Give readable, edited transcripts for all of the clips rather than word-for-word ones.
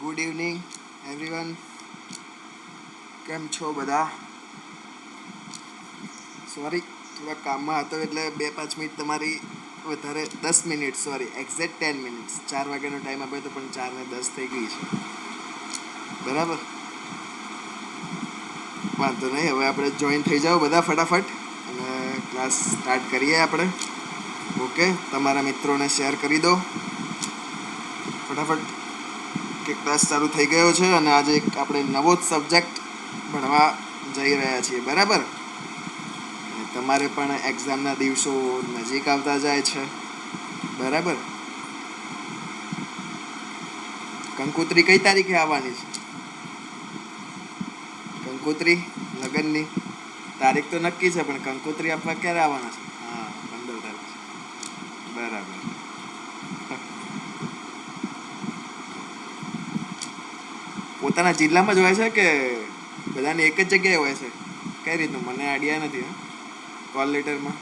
Good evening everyone. કેમ છો બધા? સોરી, થોડા કામમાં હતો એટલે 2-5 મિનિટ તમારી વધારે, 10 મિનિટ, સોરી, એક્ઝેક્ટ 10 મિનિટ્સ. 4 વાગ્યાનો ટાઈમ આપ્યો તો પણ 4:10 થઈ ગઈ છે. બરાબર, વાંધો નહીં. હવે આપણે જોઈન થઈ જાઓ બધા ફટાફટ અને ક્લાસ સ્ટાર્ટ કરીએ આપણે. ઓકે, તમારા મિત્રોને શેર કરી દો ફટાફટ કે ક્લાસ ચાલુ થઈ ગયો છે અને આજે એક આપણે નવો જ સબ્જેક્ટ ભણવા જઈ રહ્યા છીએ. બરાબર, અને તમારે પણ એક્ઝામના દિવસો નજીક આવતા જાય છે. બરાબર, કંકોત્રી કઈ તારીખે આવવાની છે? કંકોત્રી લગ્નની તારીખ તો નક્કી છે, પણ કંકોત્રી આપવા ક્યારે આવવાના છે? હા, 15 તારીખ. બરાબર. પોતાના જિલ્લામાં જ હોય છે કે બધાને એક જ જગ્યાએ હોય છે? કઈ રીતનું મને આઈડિયા નથી. કોલ લેટરમાં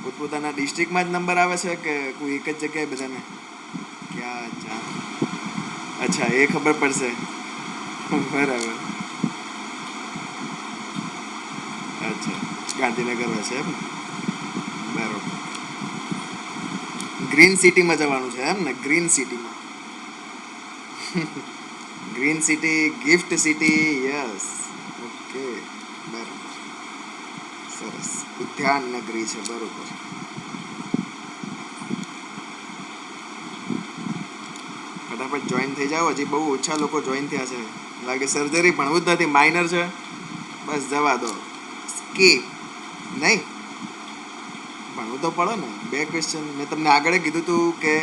પોતપોતાના ડિસ્ટ્રિક્ટમાં જ નંબર આવે છે કે કોઈ એક જ જગ્યાએ બધાને? ક્યાં જાન. અચ્છા, એ ખબર પડશે. બરાબર. અચ્છા, ગાંધીનગર હોય છે એમ. બરાબર. ગ્રીન સિટીમાં જવાનું છે એમ ને? ગ્રીન સિટીમાં. Green city, gift city, yes. Okay, બરાબર. સરસ, ઉદ્યાન નગરી છે. બરોબર. ફટાફટ જોઈન થઈ જાઓ. હજી બહુ ઓછા લોકો જોઈન થયા છે. લાગે સર્જરી ભણવું જ નથી, માઇનર છે. બસ જવા દો, સ્કીપ. નહીં, ભણવું તો પડે ને. 2 ક્વેશ્ચન મેં તમને આગળ કીધું તું કે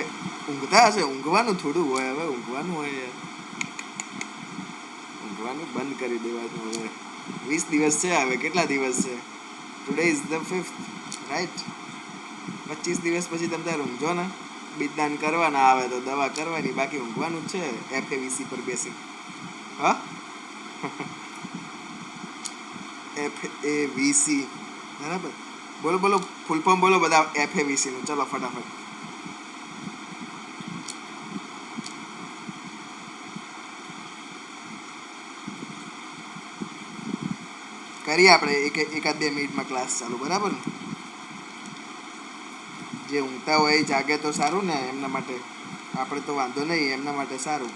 ઊંઘતા હશે. ઊંઘવાનું થોડું હોય હવે. ઊંઘવાનું હોય યાર. ઊંઘવાનું બંધ કરી દેવાનું હવે. 20 દિવસ છે હવે. કેટલા દિવસ છે? Today is the 5th, right? 25 દિવસ પછી તમે તાર ઊંઘજો ને. બીજદાન કરવાના આવે તો દવા કરવાની, બાકી ઊંઘવાનું જ છે FAVC પર બેસી. હા, FAVC. બરાબર. બોલો બોલો, ફૂલ ફોર્મ બોલો બધા FAVC નું. ચલો ફટાફટ. કરીએ આપણે એકાદ 2 મિનિટમાં ક્લાસ ચાલુ. બરાબર ને? જે ઊંઘતા હોય એ જાગે તો સારું ને એમના માટે. આપણે તો વાંધો નહીં, એમના માટે સારું.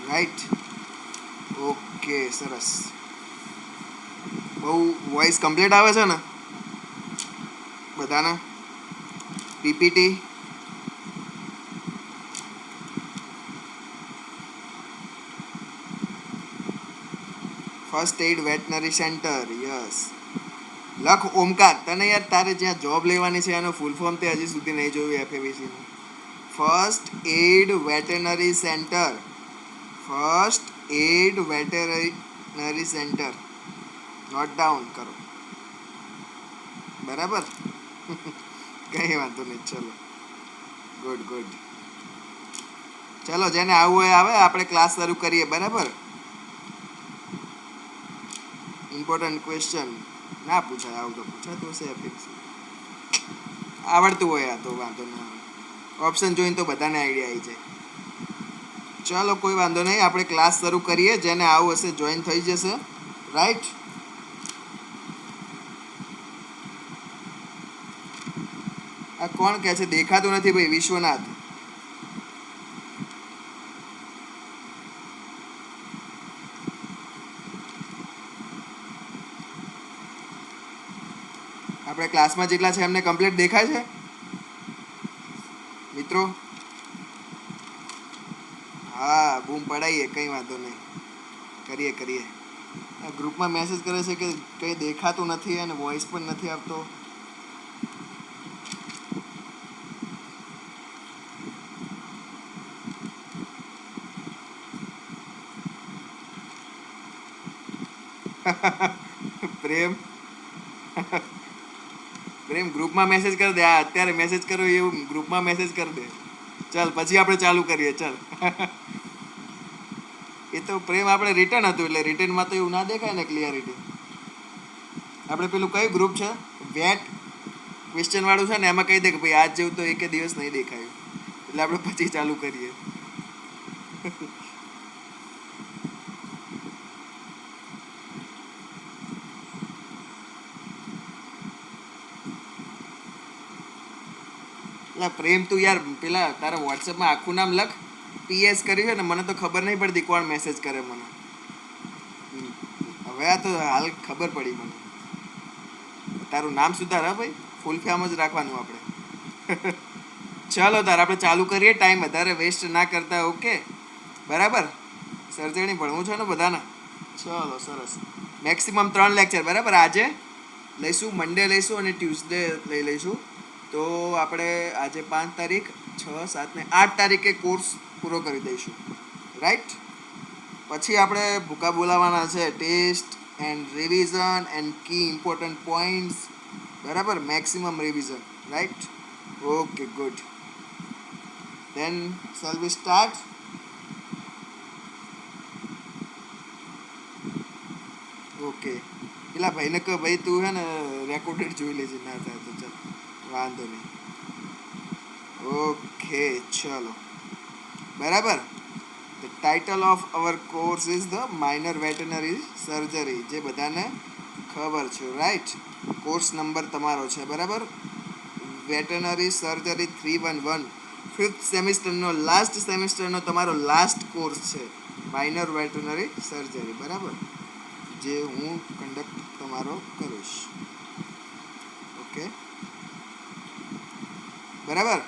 રાઈટ. ઓકે, સરસ. બહુ વોઇસ કમ્પ્લીટ આવે છે ને બધાને? PPT first aid veterinary centre, yes. લખ ઓમકાર. તને યાર તારે જ્યાં જોબ લેવાની છે એનો ફૂલ ફોર્મ તે હજી સુધી નહીં જોયું FAVC નું. First aid veterinary centre. First aid veterinary centre. Note down કરો. બરાબર. કઈ વાંધો નહીં. ચલો, ગુડ ગુડ. ચલો, જેને આવવું હોય આવે. આપણે ક્લાસ શરૂ કરીએ. બરાબર. ઇમ્પોર્ટન્ટ ક્વેશ્ચન ના પૂછાય. આવું તો પૂછાતું હશે FAVC. આવડતું હોય આ તો વાંધો ના આવે. ઓપ્શન જોઈને તો બધાને આઈડિયા આવી જાય. ચાલો, કોઈ વાંધો નહીં. આપણે ક્લાસ શરૂ કરીએ. જેને આવું હશે જોઈન થઈ જશે. રાઈટ. આ કોણ કહે છે દેખાતું નથી ભાઈ? વિશ્વનાથ. આપણે ક્લાસમાં જેટલા છે એમને કમ્પ્લીટ દેખાય છે મિત્રો? હા, બૂમ પડાઈએ. કંઈ વાંધો નહીં. કરીએ કરીએ. આ ગ્રુપમાં મેસેજ કરે છે કે કંઈ દેખાતું નથી અને વોઇસ પણ નથી આવતો. પ્રેમ, પ્રેમ ગ્રુપમાં મેસેજ કરી દે. આ અત્યારે મેસેજ કરો એવું ગ્રુપમાં મેસેજ કરી દે. ચાલ, પછી આપણે ચાલુ કરીએ. ચાલ. એ તો પ્રેમ આપણે રિટર્ન હતું એટલે રિટર્નમાં તો એવું ના દેખાય ને ક્લિયરિટી. આપણે પેલું કયું ગ્રુપ છે વેટ ક્વેશ્ચન વાળું છે ને એમાં કહી દે કે ભાઈ આજ જેવું તો એક દિવસ નહીં દેખાયું એટલે આપણે પછી ચાલુ કરીએ. એટલે પ્રેમ તું યાર પેલા તારા વોટ્સએપમાં આખું નામ લખ. પીએસ કર્યું છે ને મને તો ખબર નહીં પડતી કોણ મેસેજ કરે મને. હવે આ તો હાલ ખબર પડી મને. તારું નામ સુધાર હા ભાઈ, ફૂલ ફોર્મ જ રાખવાનું આપણે. ચલો તાર આપણે ચાલુ કરીએ, ટાઈમ વધારે વેસ્ટ ના કરતા. ઓકે બરાબર. સર્જરી ભણવું છે ને બધાને. ચલો સરસ. મેક્સિમમ 3 લેક્ચર બરાબર. આજે લઈશું, મંડે લઈશું અને ટ્યુઝડે લઈ લઈશું. તો આપણે આજે 5 તારીખ 6 7 ને 8 તારીખે કોર્સ પૂરો કરી દઈશું. રાઈટ. પછી આપણે ભૂકા બોલાવવાના છે, test and revision and key important points. બરાબર. Maximum revision. Right. Okay good. then shall we start? Okay. પેલા ભાઈને કહો ભાઈ તું હે ને રેકોર્ડેડ જોઈ લેજે, ના થાય તો ચાલ વાંધો નહીં. ઓકે ચલો બરાબર. the title of our course is the minor veterinary surgery, જે બધાને ખબર છે. રાઈટ. કોર્સ નંબર તમારો છે બરાબર. વેટરનરી સર્જરી 311 5th સેમિસ્ટરનો લાસ્ટ સેમિસ્ટરનો તમારો લાસ્ટ કોર્સ છે માઇનર વેટરનરી સર્જરી. બરાબર. જે હું કન્ડક્ટ તમારો કરીશ. ઓકે બરાબર.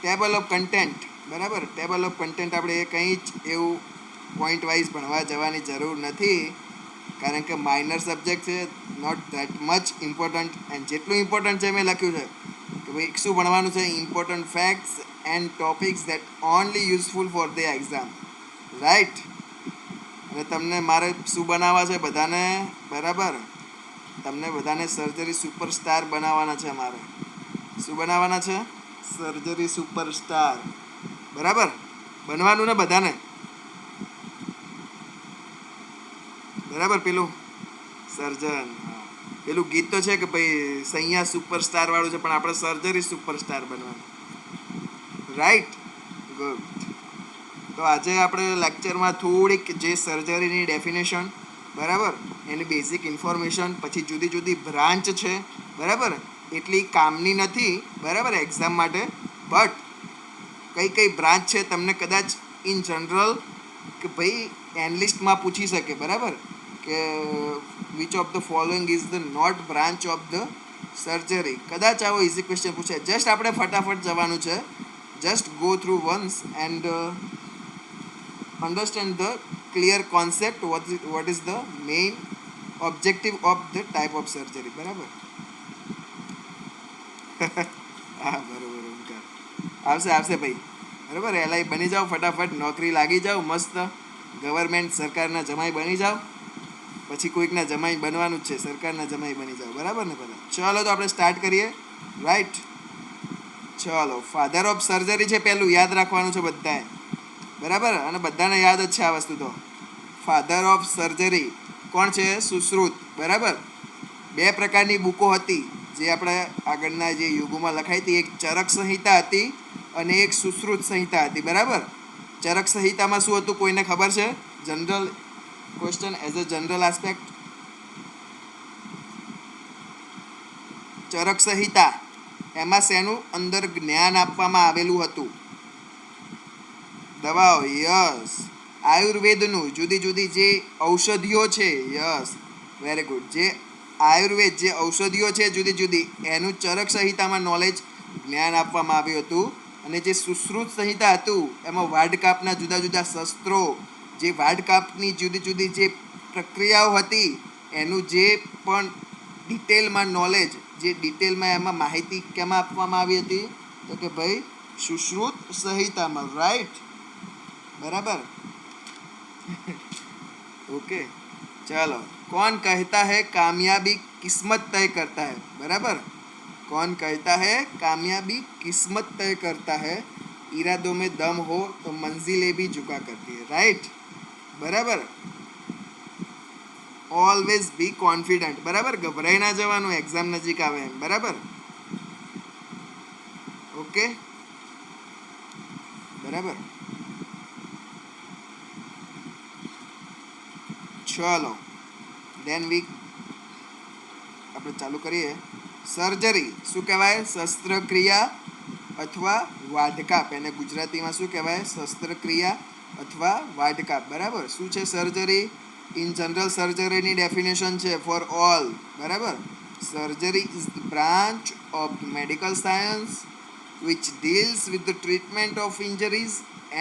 Table of content. બરાબર. ટેબલ ઓફ કન્ટેન્ટ આપણે એ કંઈ જ એવું પોઈન્ટ વાઇઝ ભણવા જવાની જરૂર નથી, કારણ કે માઇનર સબ્જેક્ટ છે, not that much important. And જેટલું ઇમ્પોર્ટન્ટ છે મેં લખ્યું છે કે ભાઈ શું ભણવાનું છે, important facts and topics that only useful for the exam. Right. અને તમને મારે શું બનાવવા છે બધાને, બરાબર, તમને બધાને સર્જરી સુપરસ્ટાર બનાવવાના છે. મારે શું બનાવવાના છે? Surgery superstar. બરાબર. બનવાનું ને બધાને. બરાબર. પેલું સર્જન, પેલું ગીત તો છે કે ભાઈ સૈયા સુપરસ્ટાર વાળું છે, પણ આપણે સર્જરી સુપરસ્ટાર બનવાનું. રાઈટ. ગુડ. તો આજે આપણે લેક્ચરમાં થોડીક જે સર્જરીની ડેફિનેશન, બરાબર, એની બેઝિક ઇન્ફોર્મેશન, પછી જુદી જુદી બ્રાન્ચ છે, બરાબર, એટલી કામની નથી, બરાબર, એક્ઝામ માટે. બટ કઈ કઈ બ્રાન્ચ છે તમને કદાચ ઇન જનરલ કે ભાઈ એનલિસ્ટમાં પૂછી શકે, બરાબર, કે which of the following is the not branch of the surgery. કદાચ આવો ઇઝી ક્વેશ્ચન પૂછે. જસ્ટ આપણે ફટાફટ જવાનું છે. Just go through once and understand the clear concept, what is the main objective of the type of surgery. બરાબર. હા બરાબર. આવશે ભાઈ. બરાબર. એલઆઈ બની જાઓ ફટાફટ, નોકરી લાગી જાઓ મસ્ત, ગવર્મેન્ટ સરકારના જમાઈ બની જાઓ. પછી કોઈકના જમાઈ બનવાનું જ છે, સરકારના જમાઈ બની જાઓ. બરાબર ને બધા. ચલો તો આપણે સ્ટાર્ટ કરીએ. રાઈટ. ચલો. ફાધર ઓફ સર્જરી છે પહેલું, યાદ રાખવાનું છે બધાએ. બરાબર. અને બધાને યાદ જ છે આ વસ્તુ. તો ફાધર ઓફ સર્જરી કોણ છે? સુશ્રુત. બરાબર. 2 પ્રકારની બુકો હતી જે આપણે આગળના જે યુગોમાં લખાઈ હતી. એક ચરક સંહિતા હતી અને એક સુશ્રુત સંહિતા હતી. બરાબર. ચરક સંહિતામાં શું હતું કોઈને ખબર છે? General question, as a general aspect. Charaka Samhita એમાં શેનું અંદર જ્ઞાન આપવામાં આવેલું હતું? દવાઓ. યસ. આયુર્વેદનું જુદી જુદી જે ઔષધિઓ છે. Yes very good. જે આયુર્વેદ જે ઔષધિઓ છે જુદી જુદી, એનું ચરક સંહિતામાં નોલેજ જ્ઞાન આપવામાં આવ્યું હતું. અને જે સુશ્રુત સંહિતા હતું એમાં વાઢકાપના જુદા જુદા શસ્ત્રો, જે વાઢકાપની જુદી જુદી જે પ્રક્રિયાઓ હતી એનું જે પણ ડિટેલમાં નોલેજ, જે ડિટેલમાં એમાં માહિતી કેમાં આપવામાં આવી હતી? તો કે ભાઈ સુશ્રુત સંહિતામાં. રાઈટ. बराबर. ओके चलो. कौन कहता है कामयाबी किस्मत तय करता है? बराबर. कौन कहता है कामयाबी किस्मत तय करता है? इरादों में दम हो तो मंजिलें भी झुका करती है. राइट. બરાબર. ઓલવેઝ બી કોન્ફિડન્ટ, બરાબર. ગભરાઈ ના જવાનું એક્ઝામ નજીક આવે એમ, બરાબર. ઓકે, બરાબર. ચલો દેન વી આપણે ચાલુ કરીએ. સર્જરી શું કહેવાય? શસ્ત્રક્રિયા અથવા વાઢકાપ. એને ગુજરાતીમાં શું કહેવાય? શસ્ત્રક્રિયા અથવા વાઢકાપ, બરાબર. શું છે સર્જરી? ઇન જનરલ સર્જરીની ડેફિનેશન છે ફોર ઓલ, બરાબર. Surgery is the branch of medical science which deals with the treatment of injuries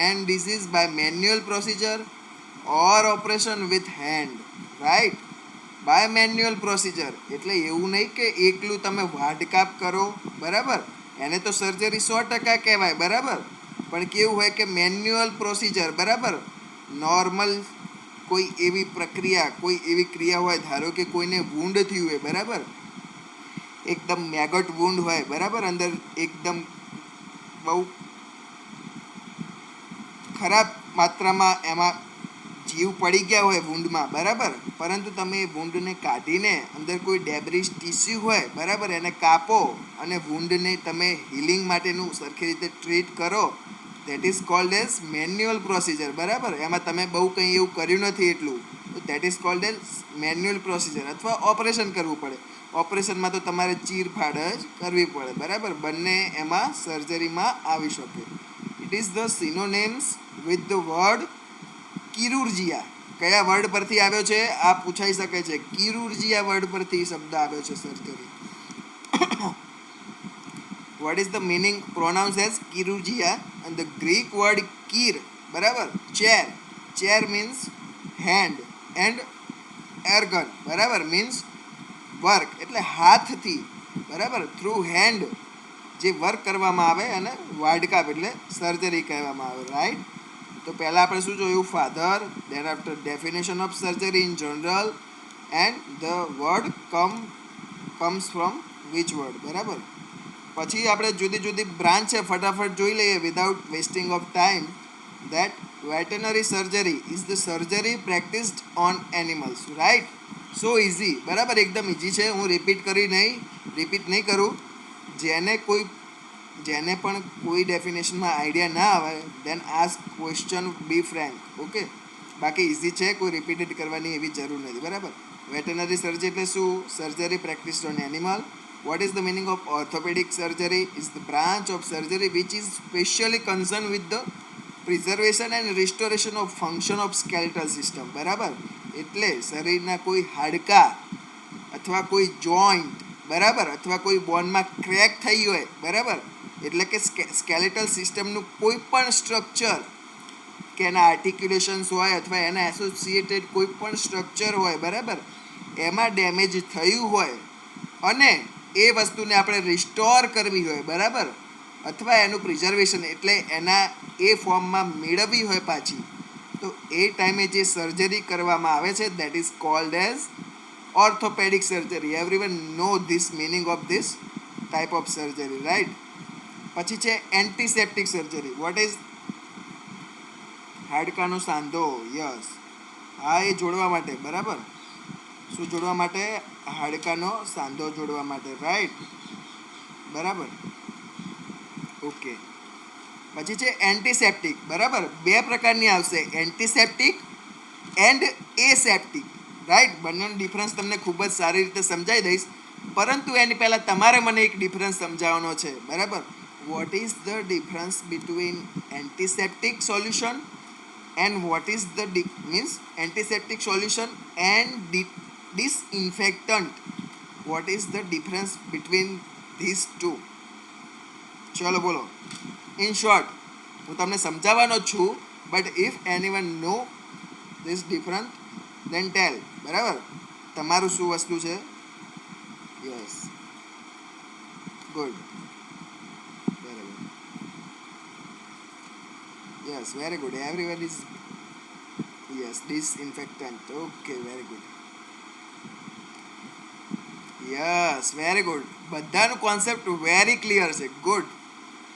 and disease by manual procedure or operation with hand, right? By manual procedure. એટલે એવું નહીં કે એકલું તમે વાઢકાપ કરો, બરાબર, એને તો સર્જરી 100% કહેવાય, બરાબર. પણ કેવું હોય કે મેન્યુઅલ પ્રોસિજર, બરાબર. નોર્મલ કોઈ એવી પ્રક્રિયા, કોઈ એવી ક્રિયા હોય, ધારો કે કોઈને વૂંડ થયું હોય, બરાબર, એકદમ મેગટ વૂંડ હોય, બરાબર, અંદર એકદમ બહુ ખરાબ માત્રામાં એમાં જીવ પડી ગયા હોય વૂંડમાં, બરાબર. પરંતુ તમે એ વૂંડને કાઢીને અંદર કોઈ ડેબ્રિસ ટીસ્યુ હોય, બરાબર, એને કાપો અને વૂંડને તમે હિલિંગ માટેનું સરખી રીતે ટ્રીટ કરો, that is called as manual procedure, બરાબર. એમાં તમે બહુ કંઈ એવું કર્યું નથી એટલું, તો that is called as manual procedure. અથવા ઓપરેશન કરવું પડે. ઓપરેશનમાં તો તમારે ચીરફાડ જ કરવી પડે, બરાબર. બંને એમાં સર્જરીમાં આવી શકે. It is the synonyms with the word chirurgia. કયા વર્ડ પરથી આવ્યો છે આ પૂછાઈ શકે છે. કિરુર્જિયા વર્ડ પરથી શબ્દ આવ્યો છે surgery. what is the meaning? Pronounced as kirurgia and the Greek word kir, બરાબર, chair means hand and ergon, બરાબર, means વર્ક, એટલે હાથથી, બરાબર, થ્રુ હેન્ડ જે વર્ક કરવામાં આવે અને વાઢકાપ એટલે સર્જરી કહેવામાં આવે, રાઈટ. તો પહેલાં આપણે શું જોયું? Father, then after definition of surgery in general and the word comes from which word, બરાબર. પછી આપણે જુદી જુદી બ્રાન્ચ છે, ફટાફટ જોઈ લઈએ without wasting of time. That veterinary surgery is the surgery practised on animals, right. So easy, બરાબર, એકદમ ઇઝી છે. હું રિપીટ નહીં કરું. જેને પણ કોઈ ડેફિનેશનમાં આઈડિયા ના આવે દેન આસ્ક ક્વેશ્ચન, બી ફ્રેન્ક, ઓકે. બાકી ઇઝી છે, કોઈ રિપીટેડ કરવાની એવી જરૂર નથી, બરાબર. વેટરનરી સર્જરી એટલે શું? Surgery practised on animal. What is the meaning of orthopedic surgery? Is the branch of surgery which is specially concerned with the preservation and restoration of function of skeletal system, બરાબર. એટલે શરીરના કોઈ હાડકા અથવા કોઈ joint, બરાબર, અથવા કોઈ બોનમાં ક્રેક થઈ હોય, બરાબર, એટલે કે સ્કેલેટલ સિસ્ટમનું કોઈ પણ સ્ટ્રક્ચર કે એના આર્ટિક્યુલેશન્સ હોય અથવા એના એસોસિએટેડ કોઈ પણ સ્ટ્રક્ચર હોય, બરાબર, એમાં ડેમેજ થયું હોય અને એ વસ્તુને આપણે રિસ્ટોર કરવી હોય, બરાબર, અથવા એનું પ્રિઝર્વેશન એટલે એના એ ફોર્મમાં મેળવવી હોય પાછી, તો એ ટાઈમે જે સર્જરી કરવામાં આવે છે that is called as orthopaedic surgery. Everyone know this meaning of this type of surgery, right. પછી છે એન્ટીસેપ્ટિક સર્જરી. What is? હાડકાનો સાંધો, યસ. હા, એ જોડવા માટે, બરાબર. શું જોડવા માટે? હાડકાનો સાંધો જોડવા માટે, રાઈટ, બરાબર, ઓકે. પછી છે એન્ટીસેપ્ટિક, બરાબર. બે પ્રકારની આવશે, એન્ટીસેપ્ટિક એન્ડ એસેપ્ટિક, રાઈટ. બંનેનો ડિફરન્સ તમને ખૂબ જ સારી રીતે સમજાવી દઈશ, પરંતુ એની પહેલાં તમારે મને એક ડિફરન્સ સમજાવવાનો છે, બરાબર. What is the difference between antiseptic solution and what is the means antiseptic solution and disinfectant? What is the difference between these two? ચલો બોલો. In short, હું તમને સમજાવવાનો છું, but if anyone know this difference then tell, બરાબર. તમારું શું વસ્તુ છે? યસ, ગુડ, બરાબર. Yes, very good. Everyone is, yes, disinfectant. Okay, very good. Yes, very good. બધાનું કોન્સેપ્ટ વેરી ક્લિયર છે. ગુડ,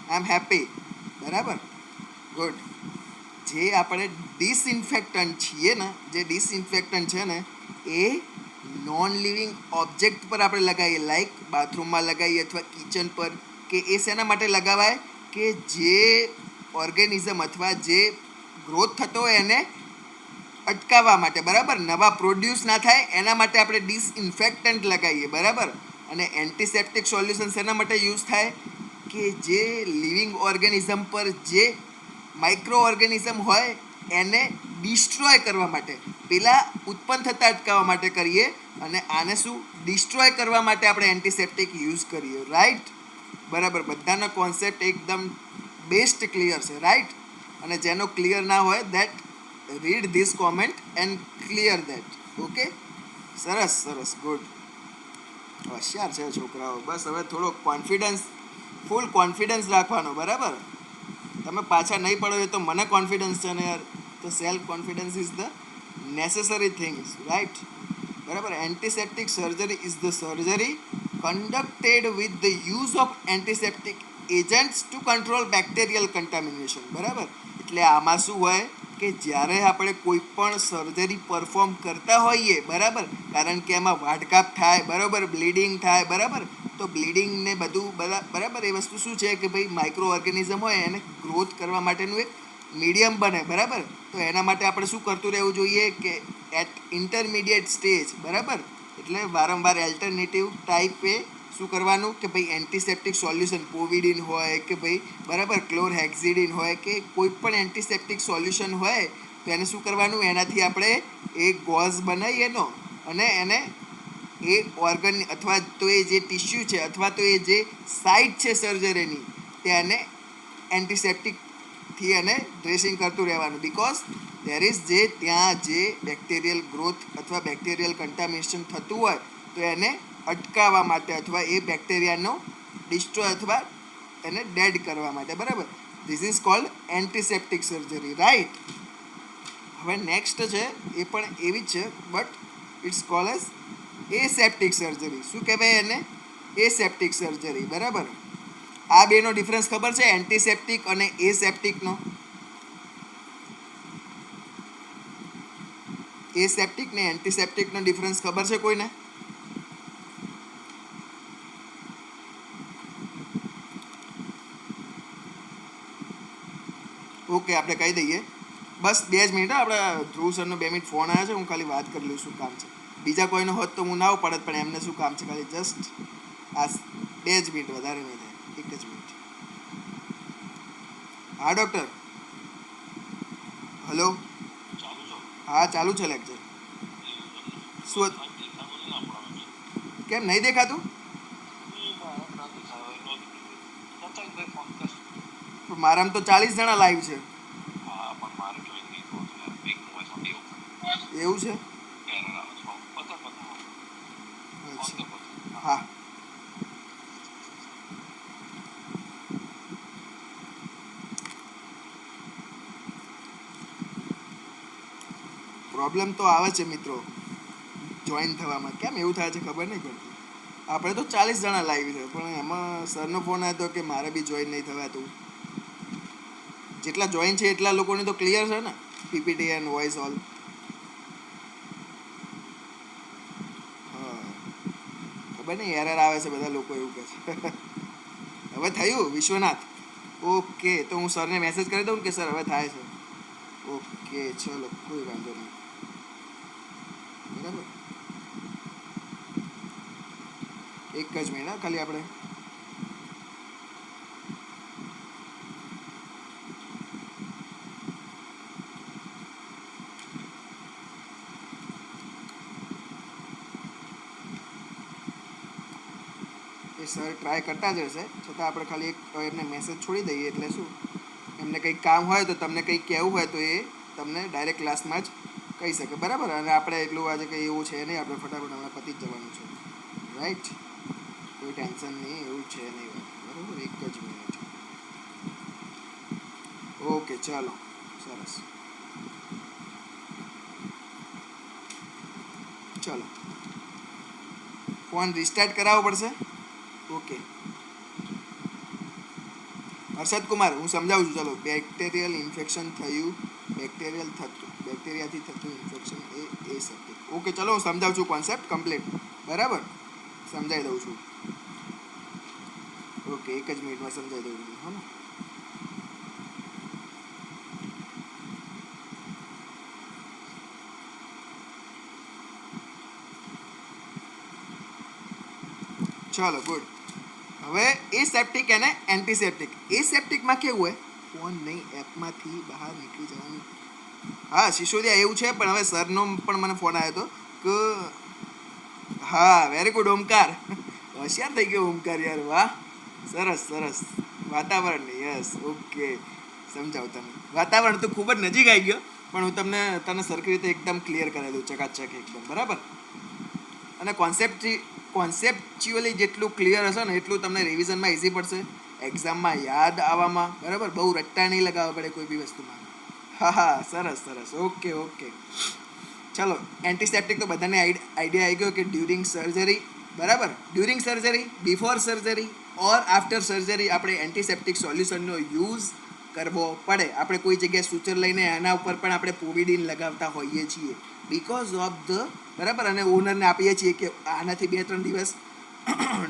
આઈ એમ હેપી, બરાબર, ગુડ. જે આપણે ડિસઇન્ફેક્ટન્ટ છીએ ને, જે ડિસઇન્ફેક્ટન્ટ છે ને એ નોન લિવિંગ ઓબ્જેક્ટ પર આપણે લગાવીએ, લાઈક બાથરૂમમાં લગાવીએ અથવા કિચન પર, કે એ શેના માટે લગાવાય કે જે ઓર્ગેનિઝમ અથવા જે ગ્રોથ થતો હોય એને અટકાવવા માટે, બરાબર, નવા પ્રોડ્યુસ ના થાય એના માટે આપણે ડિસઇન્ફેક્ટન્ટ લગાવીએ, બરાબર. અને એન્ટીસેપ્ટિક સોલ્યુશન શેના માટે યુઝ થાય કે જે લિવિંગ ઓર્ગેનિઝમ પર જે માઇક્રો ઓર્ગેનિઝમ હોય એને ડિસ્ટ્રોય કરવા માટે, પેલા ઉત્પન્ન થતા અટકાવવા માટે કરીએ, અને આને શું ડિસ્ટ્રોય કરવા માટે આપણે એન્ટીસેપ્ટિક યુઝ કરીએ, રાઈટ. બરાબર, બધાનો કોન્સેપ્ટ એકદમ બેસ્ટ ક્લિયર છે, રાઈટ. અને જેનો ક્લિયર ના હોય that read this comment and clear that. Okay, સરસ સરસ, ગુડ, હોશિયાર છે છોકરાઓ. બસ હવે થોડો કોન્ફિડન્સ, ફૂલ કોન્ફિડન્સ રાખવાનો, બરાબર. તમે પાછા નહીં પડો એ તો મને કોન્ફિડન્સ છે ને યાર. તો self confidence is the necessary things, right. બરાબર. Antiseptic surgery is the surgery conducted with the use of antiseptic agents to control bacterial contamination. બરાબર. એટલે આમાં શું હોય કે જ્યારે આપણે કોઈ પણ સર્જરી પરફોર્મ કરતા હોઈએ, બરાબર, કારણ કે એમાં વાઢકાપ થાય, બરાબર, બ્લીડિંગ થાય, બરાબર, તો બ્લીડિંગ ને બધું બરાબર, એ વસ્તુ શું છે કે ભાઈ માઇક્રો ઓર્ગેનિઝમ હોય એને ગ્રોથ કરવા માટેનું એક મીડિયમ બને, બરાબર. તો એના માટે આપણે શું કરતું રહેવું જોઈએ કે એટ ઇન્ટરમીડિયેટ સ્ટેજ, બરાબર, એટલે વારંવાર એલ્ટરનેટિવ ટાઈપે શું કરવાનું કે ભાઈ એન્ટીસેપ્ટિક સોલ્યુશન, પોવિડીન હોય કે ભાઈ બરાબર ક્લોરહેક્ઝિડિન હોય કે કોઈ પણ એન્ટીસેપ્ટિક સોલ્યુશન હોય તો એને શું કરવાનું, એનાથી આપણે એક ગોઝ બનાવીએ એનો, અને એને એ ઓર્ગન અથવા તો એ જે ટિશ્યુ છે અથવા તો એ જે સાઇટ છે સર્જરીની તેને એન્ટીસેપ્ટિકથી એને ડ્રેસિંગ કરતું રહેવાનું, બિકોઝ દેર ઇઝ જે ત્યાં જે બેક્ટેરિયલ ગ્રોથ અથવા બેક્ટેરિયલ કન્ટામિનેશન થતું હોય તો એને અટકાવવા માટે અથવા એ બેક્ટેરિયાનો ડિસ્ટ્રોય અથવા એને ડેડ કરવા માટે, બરાબર. This is called antiseptic surgery, right. હવે નેક્સ્ટ છે એ પણ એવી જ છે, but it's called as aseptic surgery. શું કહેવાય એને? એસેપ્ટિક સર્જરી, બરાબર. આ બેનો ડિફરન્સ ખબર છે, એન્ટીસેપ્ટિક અને એસેપ્ટિકનો? એસેપ્ટિક ને એન્ટીસેપ્ટિકનો ડિફરન્સ ખબર છે કોઈને? ઓકે, આપણે કહી દઈએ. બસ 2 જ મિનિટ, આપણે ધ્રુવ સરનો 2 મિનિટ ફોન આવ્યો છે, હું ખાલી વાત કરી લઉં શું કામ છે. બીજા કોઈનો હોત તો હું ના પડત, પણ એમને શું કામ છે, ખાલી જસ્ટ આ 2 જ મિનિટ, વધારે નહીં થાય, 1 જ મિનિટ. હા ડૉક્ટર. હલો. હા, ચાલુ છે લેક્ચર. શું કેમ નહીં દેખાતું? મારામાં તો 40 જણા લાઈવ છે. એવું છે? હા. પ્રોબ્લેમ તો આવે છે મિત્રો જોઈન થવામાં. કેમ એવું થાય છે ખબર નહીં પડતી. આપણે તો 40 જણા લાઈવ છે, પણ એમાં સરનો ફોન આવ્યો હતો કે મારે બી જોઈન નહીં થવાતું. જેટલા જોઈન છે એટલા લોકોને તો ક્લિયર છે ને, પીપીટી એન્ડ વોઇસ ઓલ. હા, ખબર નહીં એરર આવે છે, બધા લોકો એવું કહે છે. હવે થયું વિશ્વનાથ? ઓકે, તો હું સરને મેસેજ કરી દઉં કે સર હવે થાય છે. ઓકે, ચલો, કોઈ વાંધો નહીં, બરાબર. એક જ મિનિટ ખાલી આપણે એ સર ટ્રાય કરતા જ રહેશે, છતાં આપણે ખાલી એક એમને મેસેજ છોડી દઈએ એટલે શું એમને કંઈક કામ હોય તો તમને કંઈક કહેવું હોય તો એ તમને ડાયરેક્ટ ક્લાસમાં જ કહી શકે, બરાબર. અને આપણે એટલું આજે કંઈ એવું છે નહીં, આપણે ફટાફટ હમણાં પતી જ જવાનું છે, રાઈટ. કોઈ ટેન્શન નહીં, એવું છે નહીં વાત, બરાબર. એક જ મિનિટ. ઓકે, ચાલો, સરસ, ચલો. ફોન રિસ્ટાર્ટ કરાવવો પડશે. ઓકે, હર્ષદ કુમાર, હું સમજાવું છું. ચલો, બેક્ટેરિયલ ઇન્ફેક્શન થયું બેક્ટેરિયાથી થતું ઇન્ફેક્શન એ એસેપ્ટિક. ઓકે, ચલો હું સમજાવું છું કોન્સેપ્ટ કમ્પ્લીટ. બરાબર, સમજાવી દઉં છું. ઓકે, એક જ મિનિટમાં સમજાવી દઉં છું. હા, ચલો ગુડ. હવે એસેપ્ટિક અને એન્ટીસેપ્ટિક. એસેપ્ટિકમાં કેવું હોય, ફોન નહીં, એપમાંથી બહાર નીકળી જવાનું. હા સિસોદિયા, એવું છે. પણ હવે સરનો પણ મને ફોન આવ્યો હતો કે હા, વેરી ગુડ ઓમકાર. હોશિયાર થઈ ગયો ઓમકાર યાર, વાહ, સરસ સરસ. વાતાવરણ, યસ, ઓકે. સમજાવું તને, વાતાવરણ તો ખૂબ જ નજીક આવી ગયો, પણ હું તને સરખી રીતે એકદમ ક્લિયર કરાવી દઉં, ચકાચક એકદમ બરાબર. અને કોન્સેપ્ચ્યુઅલી જેટલું ક્લિયર હશે ને એટલું તમને રિવિઝનમાં ઇઝી પડશે, એક્ઝામમાં યાદ આવવામાં. બરાબર, બહુ રટ્ટા નહીં લગાવવા પડે કોઈ બી વસ્તુમાં. હા હા, સરસ સરસ, ઓકે ઓકે. ચલો, એન્ટીસેપ્ટિક તો બધાને આઈડિયા આવી ગયો કે ડ્યુરિંગ સર્જરી, બરાબર, ડ્યુરિંગ સર્જરી, બિફોર સર્જરી ઓર આફ્ટર સર્જરી આપણે એન્ટીસેપ્ટિક સોલ્યુશનનો યુઝ કરવો પડે. આપણે કોઈ જગ્યાએ સૂચર લઈને એના ઉપર પણ આપણે પોવિડીન લગાવતા હોઈએ છીએ બિકોઝ ઓફ ધ, બરાબર, અને ઓનરને આપીએ છીએ કે આનાથી 2-3 દિવસ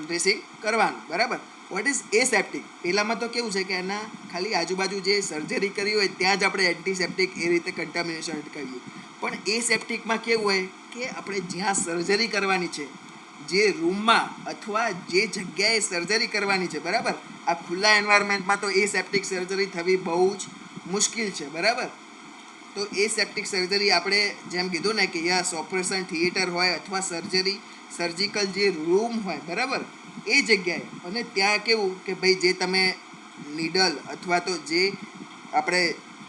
ડ્રેસિંગ કરવાનું. બરાબર. What is aseptic? પહેલામાં તો કેવું છે કે એના ખાલી આજુબાજુ જે સર્જરી કરી હોય ત્યાં જ આપણે એન્ટીસેપ્ટિક એ રીતે કન્ટામિનેશન અટકાવીએ. પણ એસેપ્ટિકમાં કેવું હોય કે આપણે જ્યાં સર્જરી કરવાની છે, જે રૂમમાં અથવા જે જગ્યાએ સર્જરી કરવાની છે, બરાબર, આ ખુલ્લા એન્વાયરમેન્ટમાં તો એસેપ્ટિક સર્જરી થવી બહુ જ મુશ્કેલ છે. બરાબર. તો એસેપ્ટિક સર્જરી આપણે જેમ કીધું ને કે યસ, ઓપરેશન થિયેટર હોય અથવા સર્જિકલ જે રૂમ હોય, બરાબર, એ જગ્યાએ. અને ત્યાં કેવું કે ભાઈ જે તમે નીડલ અથવા તો જે આપણે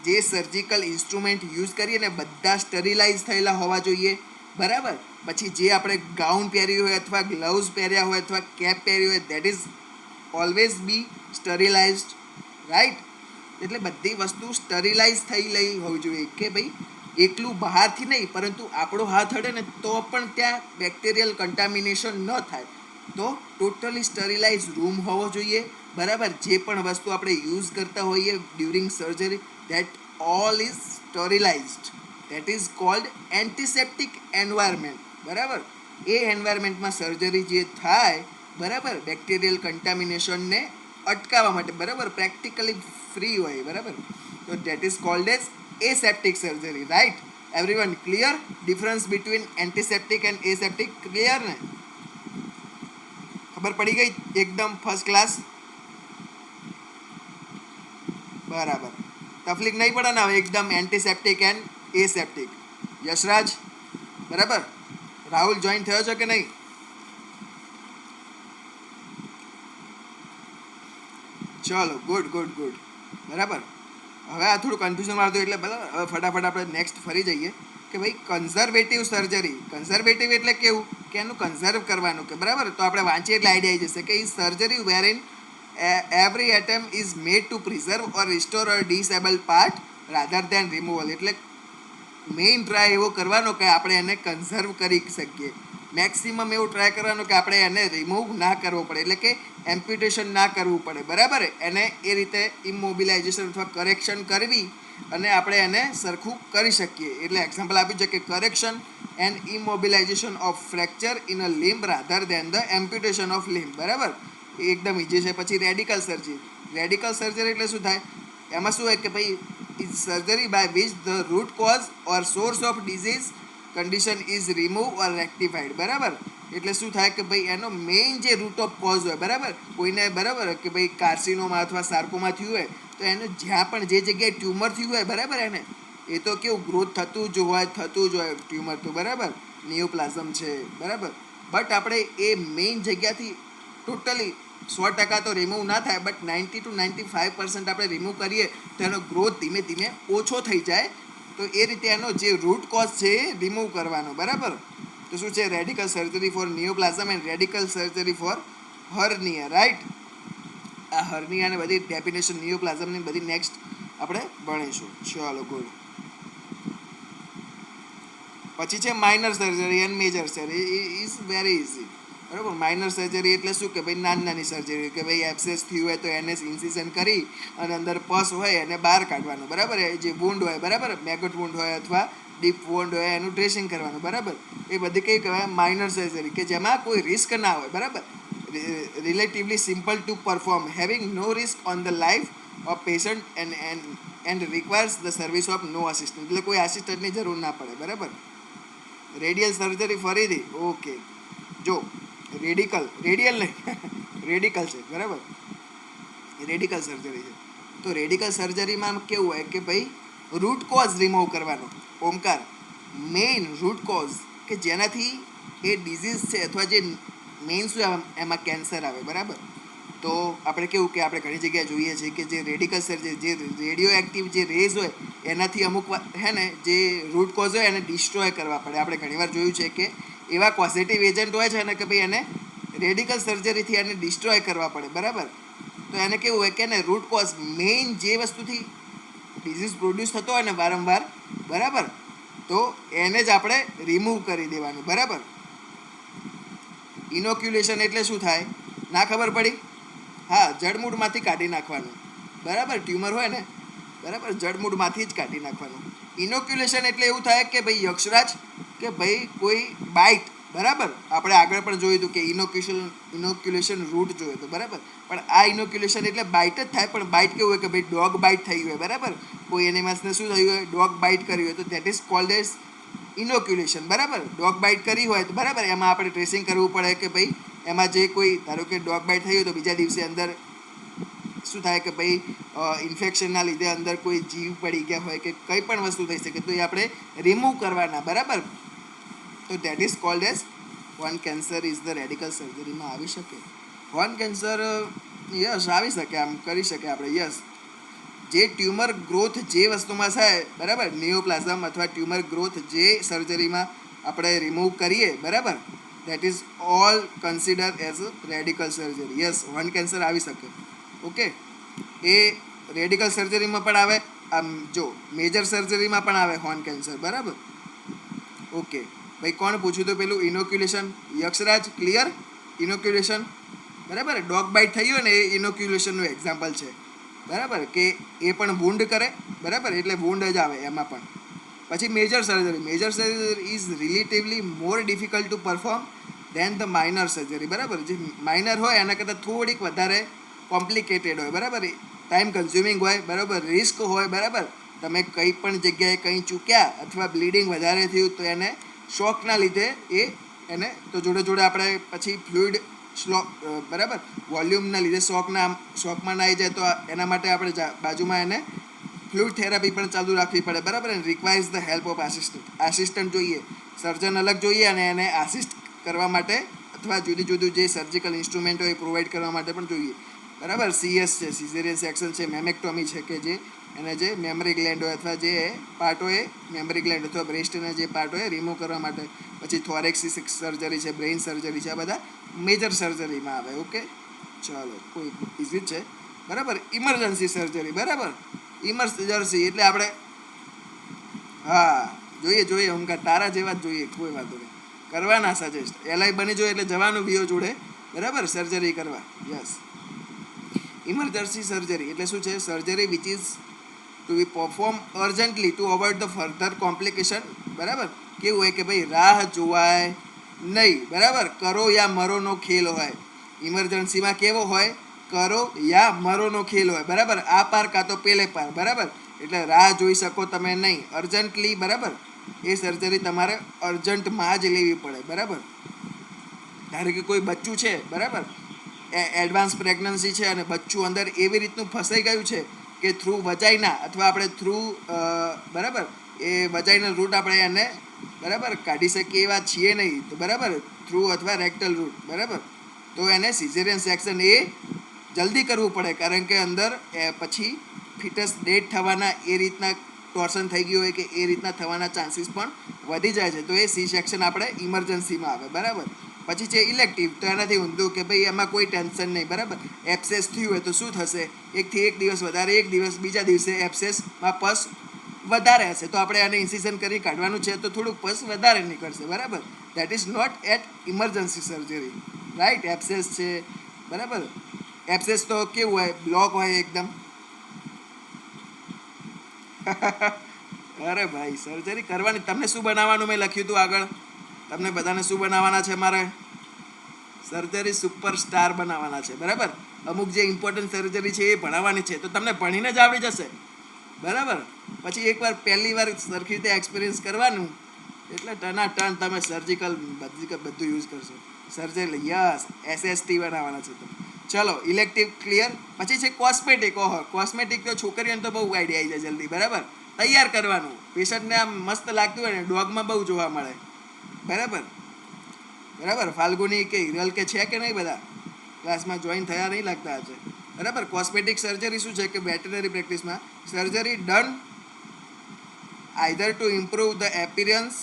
જે સર્જિકલ ઇન્સ્ટ્રુમેન્ટ યુઝ કરીએ ને બધા સ્ટરીલાઇઝ થયેલા હોવા જોઈએ. બરાબર. પછી જે આપણે ગાઉન પહેર્યું હોય અથવા ગ્લવ્સ પહેર્યા હોય અથવા કેપ પહેરી હોય, that is always be sterilised, right. એટલે બધી વસ્તુ સ્ટરીલાઇઝ થઈ લઈ હોવી જોઈએ કે ભાઈ એકલું બહારથી નહીં, પરંતુ આપણો હાથ અડે ને તો પણ ત્યાં બેક્ટેરિયલ કન્ટામિનેશન ન થાય. તો ટોટલી સ્ટરીલાઇઝ રૂમ હોવો જોઈએ. બરાબર. જે પણ વસ્તુ આપણે યુઝ કરતા હોઈએ during surgery, that all is sterilised. That is called antiseptic environment. બરાબર. એ એન્વાયરમેન્ટમાં સર્જરી જે થાય, બરાબર, બેક્ટેરિયલ કન્ટામિનેશનને અટકાવવા માટે, બરાબર, પ્રેક્ટિકલી ફ્રી હોય. બરાબર. તો that is called as aseptic surgery, right. Everyone clear? Difference between antiseptic and aseptic clear ને? ખબર પડી ગઈ એકદમ ફર્સ્ટ ક્લાસ? બરાબર. તકલીફ નહીં પડે ને હવે એકદમ એન્ટીસેપ્ટિક એન્ડ એસેપ્ટિક. યશરાજ, બરાબર. રાહુલ જોઈન થયો છે કે નહીં? ચલો, ગુડ ગુડ ગુડ. બરાબર. હવે આ થોડું કન્ફ્યુઝનમાં આવતું એટલે બરાબર. હવે ફટાફટ આપણે નેક્સ્ટ ફરી જઈએ કે ભાઈ કન્ઝર્વેટિવ સર્જરી. કન્ઝર્વેટિવ એટલે કેવું કે એનું કન્ઝર્વ કરવાનું, કે બરાબર. તો આપણે વાંચીએ એટલે આઈડિયા આવી જશે કે ઈ surgery where in every attempt is made to preserve or restore a disabled part rather than removal. એટલે મેઇન ટ્રાય એવો કરવાનો કે આપણે એને કન્ઝર્વ કરી શકીએ. મેક્સિમમ એવું ટ્રાય કરવાનો કે આપણે એને રિમૂવ ના કરવો પડે, એટલે કે એમ્પ્યુટેશન ના કરવું પડે. બરાબર. એને એ રીતે ઇમોબિલાઇઝેશન અથવા કરેક્શન કરવી અને આપણે એને સરખું કરી શકીએ. એટલે એક્ઝામ્પલ આપ્યું છે કે correction and immobilisation of fracture in a limb rather than the amputation of limb. બરાબર. એ એકદમ ઈઝી છે. પછી રેડિકલ સર્જરી. રેડિકલ સર્જરી એટલે શું થાય? એમાં શું હોય કે ભાઈ surgery by which the root cause or source of disease condition is remove or rectified. બરાબર. એટલે શું થાય કે ભાઈ એનો મેઇન જે રૂટ ઓફ કોઝ હોય, બરાબર, કોઈને, બરાબર, કે ભાઈ કાર્સિનોમાં અથવા સાર્કોમાં થયું હોય તો એને જ્યાં પણ જે જગ્યાએ ટ્યુમર થયું હોય, બરાબર, એને એ તો કેવું ગ્રોથ થતું જ હોય ટ્યુમર તો, બરાબર, નિયોપ્લાઝમ છે, બરાબર. બટ આપણે એ મેઇન જગ્યાથી ટોટલી 100% તો રિમૂવ ના થાય, બટ 90 to 95% આપણે રિમૂવ કરીએ તો એનો ગ્રોથ ધીમે ધીમે ઓછો થઈ જાય. તો એ રીતે એનો જે રૂટ કોઝ છે એ રિમૂવ કરવાનો. બરાબર. તો શું છે? Radical surgery for neoplasm and radical surgery for hernia, right. આ હર્નિયાને બધી ડેફિનેશન નિયોપ્લાઝમની બધી નેક્સ્ટ આપણે ભણીશું. ચલો, ગુડ. પછી છે minor surgery and major surgery. Is very easy. બરાબર. માઇનર સર્જરી એટલે શું કે ભાઈ નાની સર્જરી, કે ભાઈ એબ્સેસ થયું હોય તો એને ઇન્સિઝન કરી અને અંદર પસ હોય એને બહાર કાઢવાનું, બરાબર. એ જે વૂન્ડ હોય, બરાબર, મેગટ વૂન્ડ હોય અથવા ડીપ વોન્ડ હોય એનું ડ્રેસિંગ કરવાનું, બરાબર. એ બધી કઈ કહેવાય માઇનર સર્જરી, કે જેમાં કોઈ રિસ્ક ના હોય, બરાબર. Relatively simple to perform, having no risk on the life of patient and requires the service of no assistant, એટલે કોઈ આસિસ્ટન્ટની જરૂર ના પડે, બરાબર. રેડિયલ સર્જરી ફરીથી ઓકે. જો રેડિયલ નહીં રેડિકલ છે, બરાબર. રેડિકલ સર્જરી છે. તો રેડિકલ સર્જરીમાં કેવું હોય કે ભાઈ રૂટ કોઝ રિમૂવ કરવાનો, ઓમકાર, મેઇન રૂટ કોઝ, કે જેનાથી એ ડિઝીઝ છે અથવા જે મેઇન શું એમાં કેન્સર આવે, બરાબર. તો આપણે કેવું કે આપણે ઘણી જગ્યાએ જોઈએ છીએ કે જે રેડિકલ સર્જરી, જે રેડિયો એક્ટિવ જે રેઝ હોય એનાથી અમુક હે ને જે રૂટ કોઝ હોય એને ડિસ્ટ્રોય કરવા પડે. આપણે ઘણીવાર જોયું છે કે એવા પોઝિટિવ એજન્ટ હોય છે ને કે ભાઈ એને રેડિકલ સર્જરીથી એને ડિસ્ટ્રોય કરવા પડે, બરાબર. તો એને કેવું હોય કે એને રૂટ કોઝ, મેઇન જે વસ્તુથી ડિઝીઝ પ્રોડ્યુસ થતો હોય ને વારંવાર, બરાબર, તો એને જ આપણે રિમૂવ કરી દેવાનું, બરાબર. ઇનોક્યુલેશન એટલે શું થાય, ના ખબર પડી? હા, જડમૂળમાંથી કાઢી નાખવાનું, બરાબર. ટ્યુમર હોય ને, બરાબર, જડમૂળમાંથી જ કાઢી નાખવાનું. ઇનોક્યુલેશન એટલે એવું થાય કે ભાઈ યક્ષરાજ, કે ભાઈ કોઈ બાઇટ, બરાબર. આપણે આગળ પણ જોયું હતું કે ઇનોક્યુલેશન રૂટ જોયું હતું, બરાબર. પણ આ ઇનોક્યુલેશન એટલે બાઇટ જ થાય, પણ બાઇટ કેવું હોય કે ભાઈ ડોગ બાઇટ થઈ હોય, બરાબર. કોઈ એનિમલ્સને શું થયું હોય, ડોગ બાઇટ કરી હોય, તો that is called as inoculation, બરાબર. ડોગ બાઇટ કરી હોય તો બરાબર એમાં આપણે ડ્રેસિંગ કરવું પડે કે ભાઈ એમાં જે કોઈ ધારો કે ડોગ બાઇટ થઈ હોય તો બીજા દિવસે અંદર શું થાય કે ભાઈ ઇન્ફેક્શનના લીધે અંદર કોઈ જીવ પડી ગયા હોય કે કંઈ પણ વસ્તુ થઈ શકે, તો એ આપણે રિમૂવ કરવાના, બરાબર. તો that is called as horn cancer is the radical સર્જરીમાં આવી શકે. હોર્ન કેન્સર યસ આવી શકે, આમ કરી શકે આપણે, યસ. જે ટ્યુમર ગ્રોથ જે વસ્તુમાં થાય, બરાબર, નિયોપ્લાઝમ અથવા ટ્યુમર ગ્રોથ જે સર્જરીમાં આપણે રિમૂવ કરીએ, બરાબર, that is all consider as radical surgery. Yes, horn cancer આવી શકે. ઓકે, એ રેડિકલ સર્જરીમાં પણ આવે, આમ જો મેજર સર્જરીમાં પણ આવે હોર્ન કેન્સર, બરાબર. ઓકે ભાઈ, કોણ પૂછ્યું તો પેલું ઇનોક્યુલેશન? યક્ષરાજ, ક્લિયર? ઇનોક્યુલેશન, બરાબર. ડોગ બાઇટ થઈ હોય ને એ ઇનોક્યુલેશનનું એક્ઝામ્પલ છે, બરાબર, કે એ પણ વૂન્ડ કરે, બરાબર, એટલે વૂન્ડ જ આવે એમાં પણ. પછી major surgery. Major surgery is relatively more difficult to perform than the minor surgery, બરાબર. જે માઇનર હોય એના કરતાં થોડીક વધારે કોમ્પ્લિકેટેડ હોય, બરાબર, ટાઈમ કન્ઝ્યુમિંગ હોય, બરાબર, રિસ્ક હોય, બરાબર. તમે કંઈ પણ જગ્યાએ કંઈ ચૂક્યા અથવા બ્લીડિંગ વધારે થયું તો એને શોકના લીધે એને તો જોડે જોડે આપણે પછી ફ્લુઇડ બરાબર વોલ્યુમના લીધે શોકમાં ના આવી જાય તો એના માટે આપણે બાજુમાં એને ફ્લુઇડ થેરાપી પણ ચાલુ રાખવી પડે, બરાબર. And requires the help of assistant જોઈએ, સર્જન અલગ જોઈએ અને એને આસિસ્ટ કરવા માટે અથવા જુદી જુદી જે સર્જિકલ ઇન્સ્ટ્રુમેન્ટ હોય એ પ્રોવાઈડ કરવા માટે પણ જોઈએ, બરાબર. CS છે, સિઝેરિયન સેક્શન છે, મેમેક્ટોમી છે, કે જે એને જે મેમરી ગ્લેન્ડ હોય અથવા જે પાર્ટ હોય મેમરી ગ્લેન્ડ અથવા બ્રેસ્ટના જે પાર્ટ હોય રિમૂવ કરવા માટે. પછી થોરેક્સિસ સર્જરી છે, બ્રેઇન સર્જરી છે, આ બધા મેજર સર્જરીમાં આવે. ઓકે, ચાલો, કોઈ ઇઝી છે, બરાબર. ઇમરજન્સી સર્જરી, બરાબર. ઇમરજન્સી એટલે આપણે હા જોઈએ ઓમકાર, તારા જેવા જ જોઈએ, કોઈ વાંધો નહીં, કરવાના સજેસ્ટ. LI બની જોઈએ એટલે જવાનું બીઓ જોડે, બરાબર, સર્જરી કરવા. યસ, ઇમરજન્સી સર્જરી એટલે શું છે? Surgery which is to be perform urgently to avoid the further complication, બરાબર. કેવું હોય કે ભાઈ રાહ જોવાય નહીં, બરાબર. કરો યા મરોનો ખેલ હોય. ઇમરજન્સીમાં કેવો હોય? કરો યા મરોનો ખેલ હોય, બરાબર. આ પાર કાં તો પેલે પાર, બરાબર. એટલે રાહ જોઈ શકો તમે નહીં, અર્જન્ટલી, બરાબર. એ સર્જરી તમારે અર્જન્ટમાં જ લેવી પડે, બરાબર. ધારો કે કોઈ બચ્ચું છે, બરાબર, એડવાન્સ પ્રેગ્નન્સી છે અને બચ્ચું અંદર એવી રીતનું ફસાઈ ગયું છે કે થ્રુ વજાઈના અથવા આપણે થ્રુ બરાબર એ વજાઈનલ રૂટ આપણે એને બરાબર કાઢી શકીએ એવા છીએ નહીં, તો બરાબર થ્રુ અથવા રેક્ટલ રૂટ, બરાબર. તો એને સિઝેરિયન સેક્શન એ જલ્દી કરવું પડે, કારણ કે અંદર પછી ફિટસ ડેડ થવાના એ રીતના ટોર્શન થઈ ગયું હોય કે એ રીતના થવાના ચાન્સીસ પણ વધી જાય છે. તો એ સી સેક્શન આપણે ઇમરજન્સીમાં આવે, બરાબર. પછી છે ઇલેક્ટિવ, તો એનાથી ઊંધું કે ભાઈ એમાં કોઈ ટેન્શન નહીં, બરાબર. એબ્સેસ થયું હોય તો શું થશે? એકથી એક દિવસ વધારે, એક દિવસ બીજા દિવસે એબ્સેસમાં પસ વધારે હશે તો આપણે આને ઇન્સિઝન કરી કાઢવાનું છે તો થોડુંક પસ વધારે નીકળશે, બરાબર. That is not at emergency surgery. Right. Abscess છે, બરાબર. એબ્સેસ તો કેવું હોય, બ્લોક હોય એકદમ. અરે ભાઈ, સર્જરી કરવાની. તમને શું બનાવવાનું મેં લખ્યું હતું આગળ? તમને બધાને શું બનાવવાના છે મારે? સર્જરી સુપરસ્ટાર બનાવવાના છે, બરાબર. અમુક જે ઇમ્પોર્ટન્ટ સર્જરી છે એ ભણાવવાની છે, તો તમને ભણીને જ આવડી જશે, બરાબર. પછી એકવાર પહેલી વાર સરખી રીતે એક્સપિરિયન્સ કરવાનું, એટલે ટન તમે સર્જિકલ બધું યુઝ કરશો. સર્જરી યસ, SST બનાવવાના છે તમે. ચલો, ઇલેક્ટિવ ક્લિયર. પછી છે કોસ્મેટિક. ઓહો, કોસ્મેટિક તો છોકરીઓને તો બહુ આઈડિયા આવી જાય જલ્દી, બરાબર. તૈયાર કરવાનું. પેશન્ટને આમ મસ્ત લાગતું હોય ને, ડોગમાં બહુ જોવા મળે, બરાબર. બરાબર. ફાલ્ગુની કે હિરલ કે છે કે નહીં બધા ક્લાસમાં જોઈન થયા નહીં લાગતા આજે, બરાબર. કોસ્મેટિક સર્જરી શું છે કે વેટરનરી પ્રેક્ટિસમાં surgery done either to improve the appearance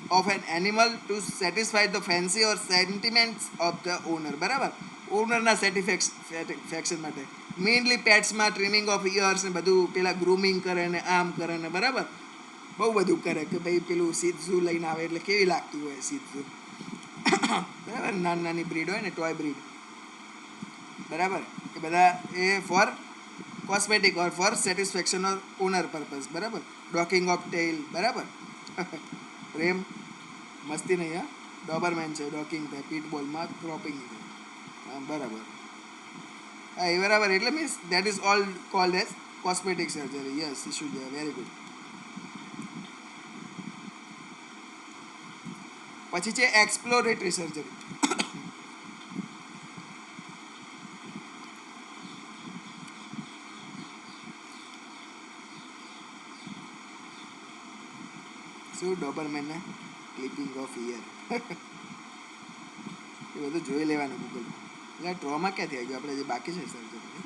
of an animal to satisfy the fancy or sentiments of the owner, બરાબર. ઓનરના સેટિસ્ફેક્શન માટે મેઇનલી પેટ્સમાં ટ્રીમિંગ ઓફ ઇયર્સ ને બધું, પેલા ગ્રૂમિંગ કરે ને આમ કરે ને, બરાબર. બહુ બધું કરે કે ભાઈ પેલું સીધઝુ લઈને આવે એટલે કેવી લાગતી હોય સીધઝુ, બરાબર. નાની બ્રીડ હોય ને, ટોય બ્રીડ, બરાબર. એ બધા એ ફોર કોસ્મેટિક ઓર ફોર સેટિસ્ફેક્શન ઓર ઓનર પર્પઝ, બરાબર. ડોકિંગ ઓફ ટેઇલ, બરાબર. પ્રેમ મસ્તી નહીં, હા. ડોબરમેન છે, ડોકિંગ થાય. પીટબોલમાં ક્રોપિંગ થાય, બરાબર. હા, એ બરાબર. એટલે means that is all called as cosmetic surgery. Yes, issue છે. Very good. પછી છે એક્સપ્લોરેટરી સર્જરી. શું ડોબરમેનને ક્લિપિંગ ઓફ ઇયર એ બધું જોઈ લેવાનું ગૂગલમાં. એટલે ટ્રોમા ક્યાંથી આવી ગયું આપણે જે બાકી છે સર્જરી?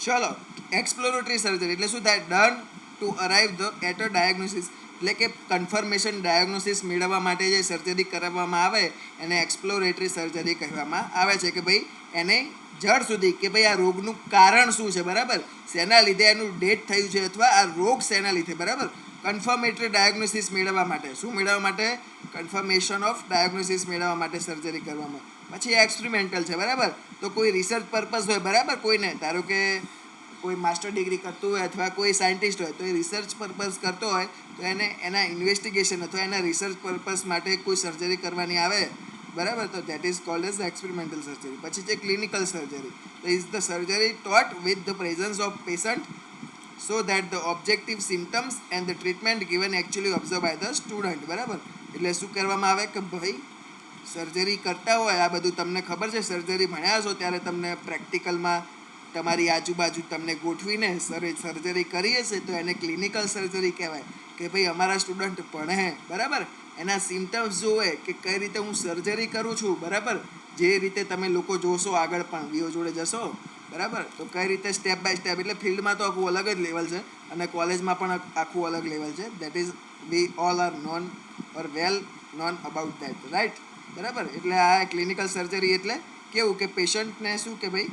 ચલો, એક્સપ્લોરેટરી સર્જરી એટલે શું થાય? Done to arrive the at a diagnosis, એટલે કે કન્ફર્મેશન ડાયગ્નોસિસ મેળવવા માટે જે સર્જરી કરવામાં આવે એને એક્સપ્લોરેટરી સર્જરી કહેવામાં આવે છે. કે ભાઈ એને જડ સુધી, કે ભાઈ આ રોગનું કારણ શું છે, બરાબર. શેના લીધે એનું ડેથ થયું છે, અથવા આ રોગ શેના લીધે, બરાબર. કન્ફર્મેટરી ડાયગ્નોસિસ મેળવવા માટે. શું મેળવવા માટે? કન્ફર્મેશન ઓફ ડાયગ્નોસિસ મેળવવા માટે સર્જરી કરવામાં. પછી એક્સપેરિમેન્ટલ છે, બરાબર. તો કોઈ રિસર્ચ પર્પઝ હોય, બરાબર. કોઈને ધારો કે કોઈ માસ્ટર ડિગ્રી કરતું હોય અથવા કોઈ સાયન્ટિસ્ટ હોય, તો એ રિસર્ચ પર્પઝ કરતો હોય, તો એને એના ઇન્વેસ્ટિગેશન અથવા એના રિસર્ચ પર્પઝ માટે કોઈ સર્જરી કરવાની આવે, બરાબર. તો that is called as experimental surgery. પછી છે ક્લિનિકલ સર્જરી. તો is the surgery taught with the presence of patient so that the objective symptoms and the treatment given actually observed by the student, બરાબર. એટલે શું કરવામાં આવે કે ભાઈ સર્જરી કરતા હોય, આ બધું તમને ખબર છે, સર્જરી ભણ્યા છો ત્યારે તમને પ્રેક્ટિકલમાં તમારી આજુબાજુ તમને ગોઠવીને સર્જરી કરી હશે, તો એને ક્લિનિકલ સર્જરી કહેવાય. કે ભાઈ અમારા સ્ટુડન્ટ ભણે, બરાબર. એના સિમ્ટમ્સ જોવે કે કઈ રીતે હું સર્જરી કરું છું, બરાબર. જે રીતે તમે લોકો જોશો આગળ પણ વિડીયો જોડે જશો, બરાબર. તો કઈ રીતે સ્ટેપ બાય સ્ટેપ, એટલે ફિલ્ડમાં તો આખું અલગ જ લેવલ છે અને કોલેજમાં પણ આખું અલગ લેવલ છે. That is we all are non or well known about that, right, બરાબર. એટલે આ ક્લિનિકલ સર્જરી એટલે કેવું કે પેશન્ટને શું કે ભાઈ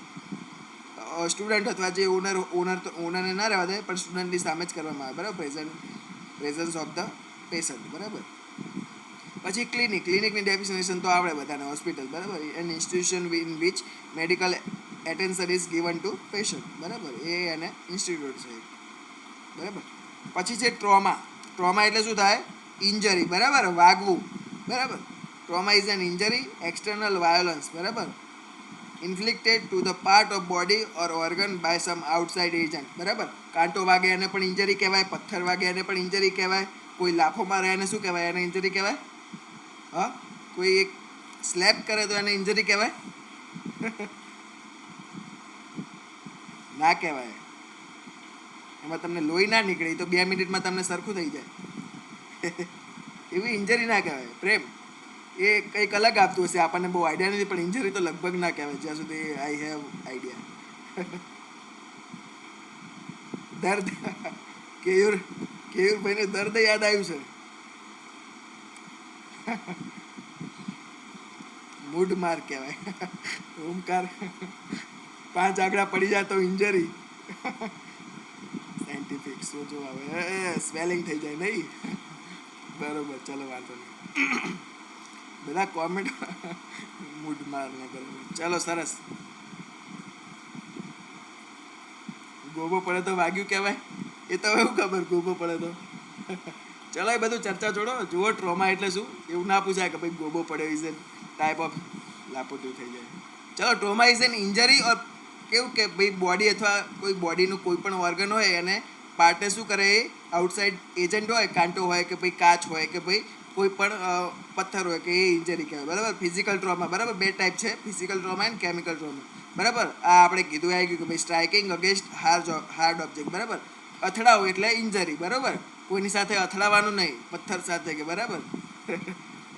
સ્ટુડન્ટ અથવા જે ઓનરને ના રહેવા દે, પણ સ્ટુડન્ટની સામે જ કરવામાં આવે, બરાબર. પ્રેઝન્સ ઓફ ધ પેશન્ટ, બરાબર. પછી ક્લિનિકની ડેફિનેશન તો આવડે બધાને. હોસ્પિટલ, બરાબર. An institution in which medical attention is given to patient, બરાબર. એ એને ઇન્સ્ટિટ્યૂટ છે, બરાબર. પછી છે ટ્રોમા એટલે શું થાય? ઇન્જરી, બરાબર. વાગવું, બરાબર. Trauma is an injury external violence, બરાબર, inflicted to the part of body or organ by some outside agent, બરાબર. કાંટો વાગે એને પણ ઇન્જરી કહેવાય, પથ્થર વાગે એને પણ ઇન્જરી કહેવાય, કોઈ લાફો મારે એને શું કહેવાય? એને ઇન્જરી કહેવાય. હા, કોઈ એક સ્લેપ કરે તો એને ઇન્જરી કહેવાય? ના કહેવાય. એમાં તમને લોહી ના નીકળે તો 2 મિનિટમાં તમને સરખું થઈ જાય. એવી ઇન્જરી ના કહેવાય. પ્રેમ એ કંઈક અલગ આપતું હશે, આપણને બહુ આઈડિયા નથી, પણ ઇન્જરી તો લગભગ ના કહેવાય જ્યાં સુધી આઈ હેવ આઈડિયા. દર્દ. કેયુરભાઈને દર્દ યાદ આવ્યું છે. મૂડ માર કહેવાય. ઓમકાર 5 આંકડા પડી જાય તો ઇન્જરી. સાયન્ટિસ્ટ સાયન્ટિફિક સોજો આવે સ્પેલિંગ થઈ જાય નહીં. બરોબર, ચલો વાંધો નહીં. બધા કોમેન્ટ મૂડ મારને બરોબર. ચલો સરસ. ગોબો પડે તો વાગ્યું કહેવાય, એ તો એવું ખબર ગોબો પડે તો. ચલો એ બધું ચર્ચા છોડો. જુઓ ટ્રોમા એટલે શું, એવું ના પૂછાય કે ભાઈ ગોબો પડ્યો ઇઝ એન ટાઈપ ઓફ લાપોતું થઈ જાય. ચલો ટ્રોમા ઇઝ એન ઇન્જરી ઓર કેવું કે ભાઈ બોડી અથવા કોઈ બોડીનું કોઈ પણ ઓર્ગન હોય એને પાર્ટને શું કરે, એ આઉટસાઇડ એજન્ટ હોય, કાંટો હોય કે ભાઈ કાચ હોય કે ભાઈ કોઈ પણ પથ્થર હોય કે એ ઇન્જરી કહેવાય. બરાબર. ફિઝિકલ ટ્રોમા, બરાબર, બે ટાઈપ છે, physical trauma and chemical trauma. બરાબર. આ આપણે કીધું આવી ગયું કે ભાઈ સ્ટ્રાઇકિંગ અગેન્સ્ટ હાર્ડ ઓબ્જેક્ટ. બરાબર. અથડાવું એટલે ઇન્જરી. બરાબર. કોઈની સાથે અથડાવાનું નહીં, પથ્થર સાથે કે બરાબર.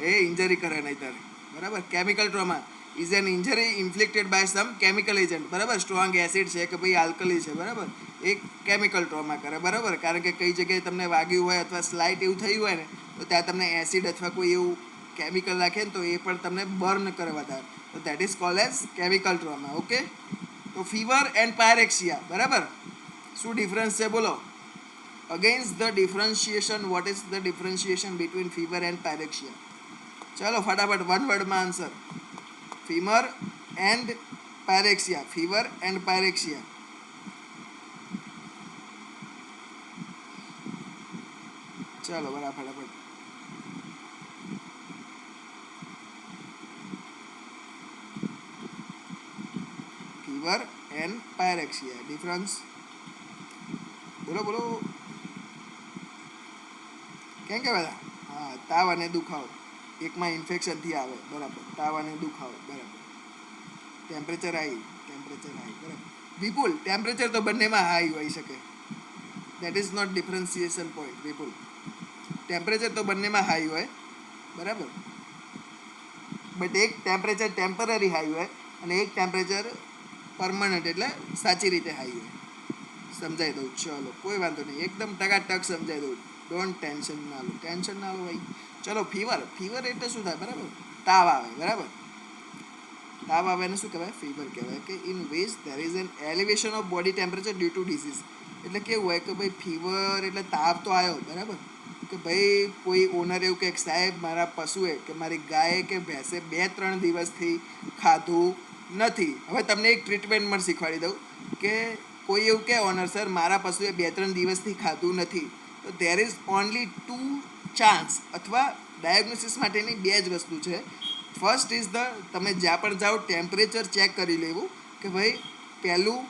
એ ઇન્જરી કરે નહીં તારે. બરાબર. Chemical trauma is an injury inflicted by some chemical agent. બરાબર. સ્ટ્રોંગ એસિડ છે કે ભાઈ આલ્કલી છે. બરાબર. એ કેમિકલ ટ્રોમા કરે. બરાબર. કારણ કે કઈ જગ્યાએ તમને વાગ્યું હોય અથવા સ્લાઇટ એવું થયું હોય ને તો ત્યાં તમને એસિડ અથવા કોઈ એવું કેમિકલ રાખે ને તો એ પણ તમને બર્ન કરે વધારે. તો that is called as chemical trauma. Okay. તો ફીવર એન્ડ પાયરેક્સિયા. બરાબર. શું ડિફરન્સ છે બોલો. against the differentiation, what is the differentiation between fever and pyrexia? ચલો ફટાફટ વન વર્ડમાં answer. Fever and pyrexia. Fever and pyrexia. ચલો બરાબર ફટાફટ. ફીવર એન્ડ પાયરેક્સિયા ડિફરન્સ બોલો બોલો. કેમ કે બધા હા, તાવ અને દુખાવો એકમાં ઇન્ફેક્શનથી આવે. બરાબર. તાવ અને દુખાવો. બરાબર. Temperature high. બરાબર. વિપુલ ટેમ્પરેચર તો બંનેમાં હાઈ હોઈ શકે. That is not differentiation point. Vipul temperature તો બંનેમાં હાઈ હોય. બરાબર. બટ એક ટેમ્પરેચર ટેમ્પરરી હાઈ હોય અને એક ટેમ્પરેચર પરમનન્ટ એટલે સાચી રીતે હાઈ હોય. સમજાઈ દઉં. ચલો કોઈ વાંધો નહીં, એકદમ ટકાટક સમજાઈ દઉં. ડોન્ટ ટેન્શન ના લો. ટેન્શન ના લો ભાઈ. ચલો ફીવર. ફીવર એટલે શું થાય. બરાબર. તાવ આવે. બરાબર. તાવ આવે એને શું કહેવાય, ફીવર કહેવાય. કે in which there is an elevation of body temperature due to disease. એટલે કેવું હોય કે ભાઈ ફીવર એટલે તાવ તો આવ્યો. બરાબર. કે ભાઈ કોઈ ઓનર એવું કહે સાહેબ મારા પશુએ કે મારી ગાયે કે ભેંસે 2-3 દિવસથી ખાધું નથી. હવે તમને એક ટ્રીટમેન્ટ પણ શીખવાડી દઉં કે કોઈ એવું કહે ઓનર સર મારા પશુએ 2-3 દિવસથી ખાધું નથી, તો ધેર ઇઝ ઓનલી 2 ચાન્સ અથવા ડાયગ્નોસિસ માટેની 2 જ વસ્તુ છે. ફર્સ્ટ ઇઝ ધ તમે જ્યાં પણ જાઓ ટેમ્પરેચર ચેક કરી લેવું કે ભાઈ પહેલું